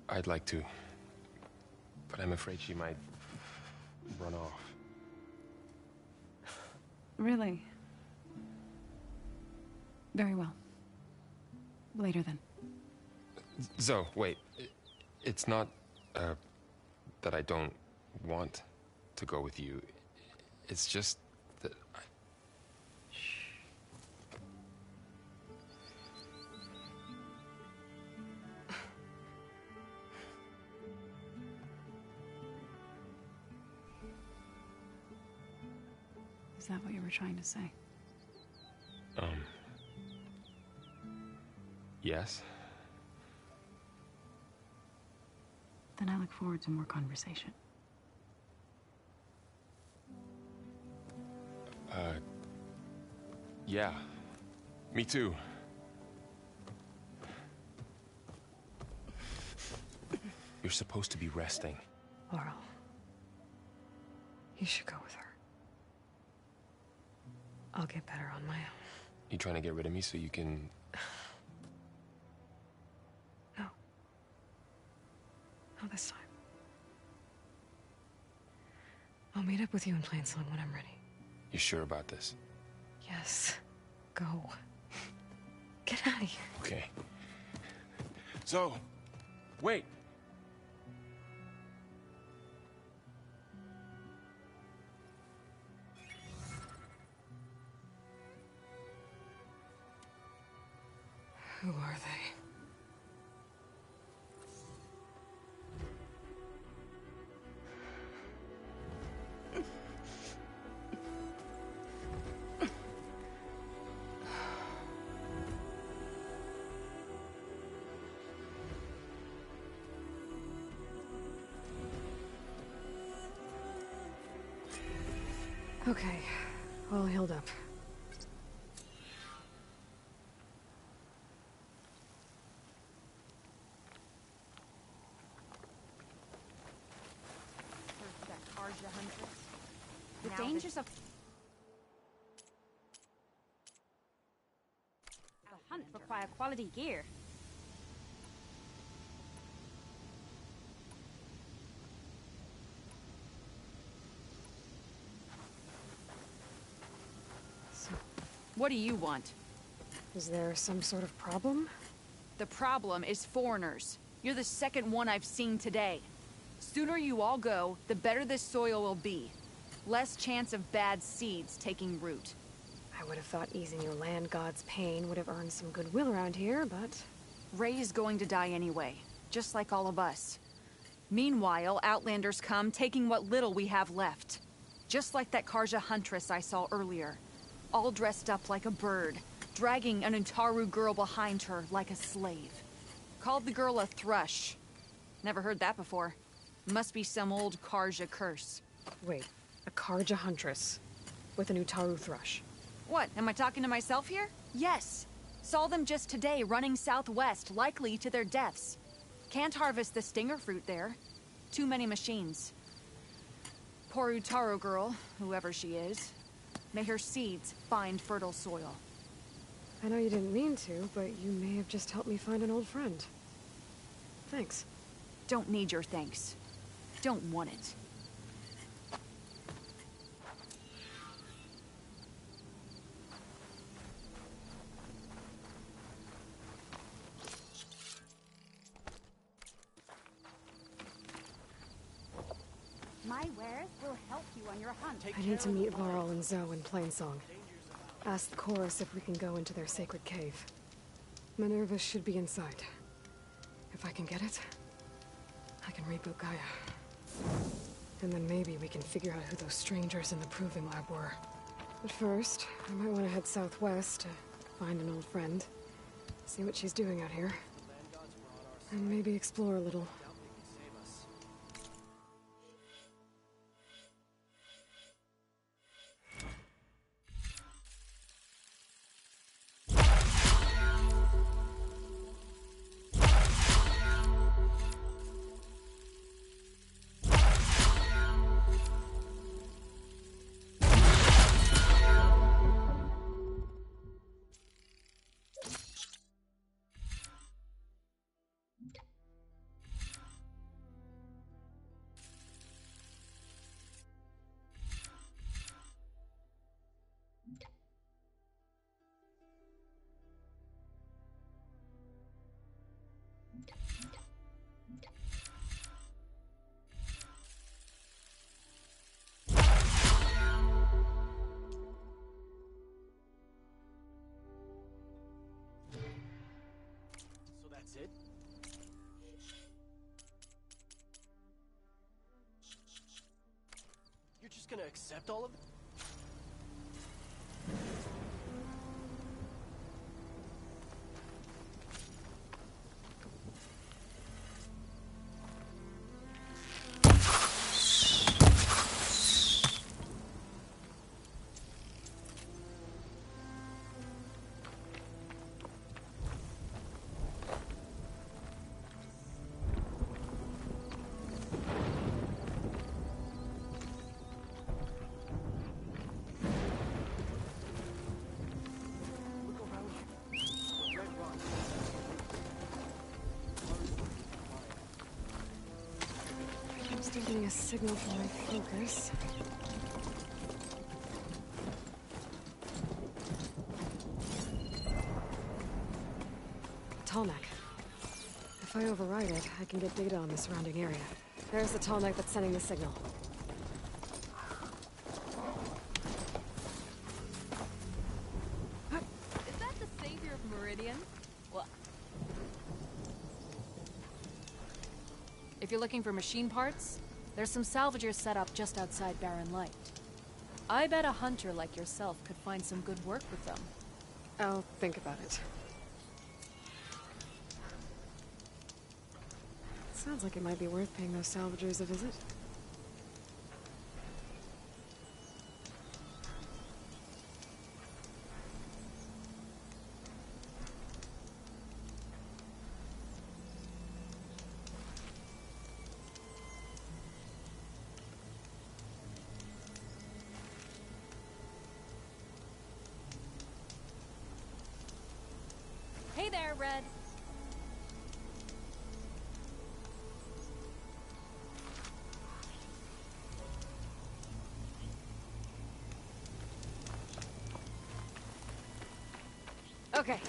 I'd like to. But I'm afraid she might run off. Really? Very well. Later then. Zoe, wait. It's not, that I don't want to go with you. It's just that I... Is that what you were trying to say? Yes? Then I look forward to more conversation. Yeah. Me too. You're supposed to be resting. Laurel, you should go with her. I'll get better on my own. You trying to get rid of me so you can... No. Not this time. I'll meet up with you in Plain Song when I'm ready. You sure about this? Yes. Go. Get out of here. Okay. Zoe, wait. Who are they? Okay, all healed up. The dangers of the hunt require quality gear. What do you want? Is there some sort of problem? The problem is foreigners. You're the second one I've seen today. Sooner you all go, the better this soil will be. Less chance of bad seeds taking root. I would have thought easing your land god's pain would have earned some goodwill around here, but... Ray is going to die anyway, just like all of us. Meanwhile, Outlanders come, taking what little we have left. Just like that Karja huntress I saw earlier. All dressed up like a bird, dragging an Utaru girl behind her like a slave. Called the girl a thrush. Never heard that before. Must be some old Karja curse. Wait, a Karja huntress with an Utaru thrush. What, am I talking to myself here? Yes. Saw them just today running southwest, likely to their deaths. Can't harvest the stinger fruit there. Too many machines. Poor Utaru girl, whoever she is. May her seeds find fertile soil. I know you didn't mean to, but you may have just helped me find an old friend. Thanks. Don't need your thanks. Don't want it. My wares will help you on your hunt. I need to meet Varl and Zoe in Plainsong. Ask the chorus if we can go into their sacred cave. Minerva should be inside. If I can get it, I can reboot Gaia. And then maybe we can figure out who those strangers in the proving lab were. But first, I might want to head southwest to find an old friend. See what she's doing out here. And maybe explore a little. gonna accept all of it? I'm still getting a signal from my focus. Tallneck. If I override it, I can get data on the surrounding area. There's the tallneck that's sending the signal. Is that the savior of Meridian? Well, if you're looking for machine parts, there's some salvagers set up just outside Barren Light. I bet a hunter like yourself could find some good work with them. I'll think about it. Sounds like it might be worth paying those salvagers a visit. Hey there, Red. Okay.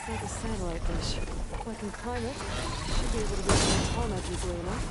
Looks like a satellite dish. If I can climb it, I should be able to get to my tallneck easily enough.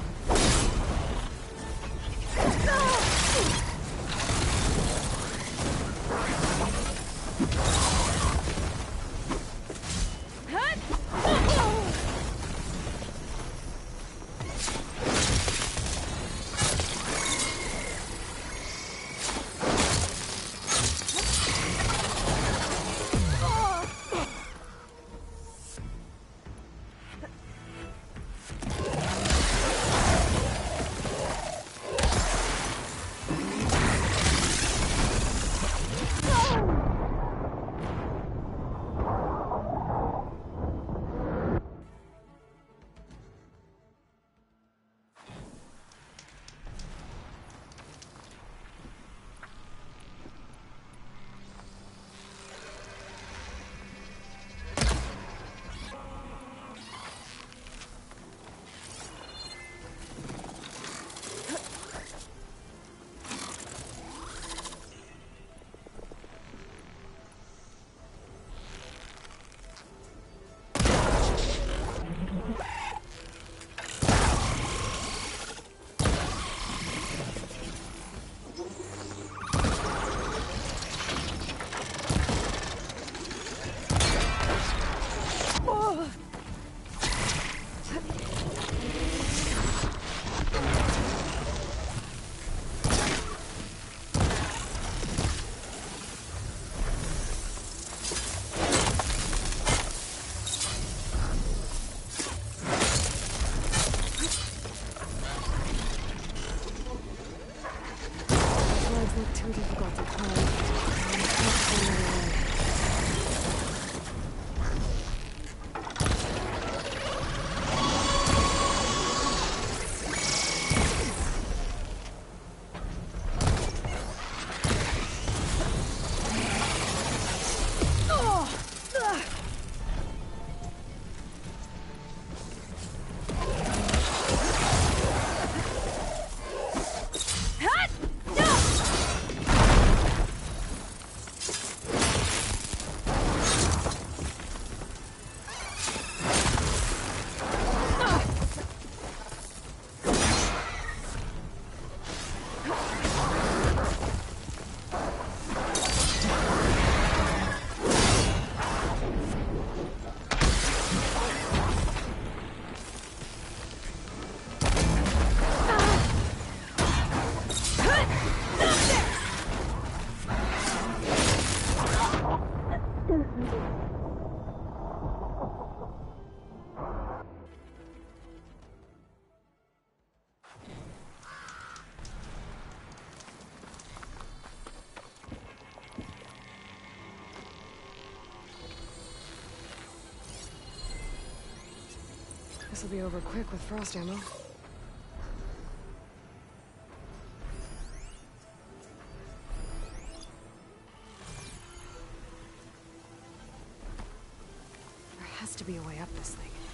Too difficult to climb. This'll be over quick with frost ammo. There has to be a way up this thing.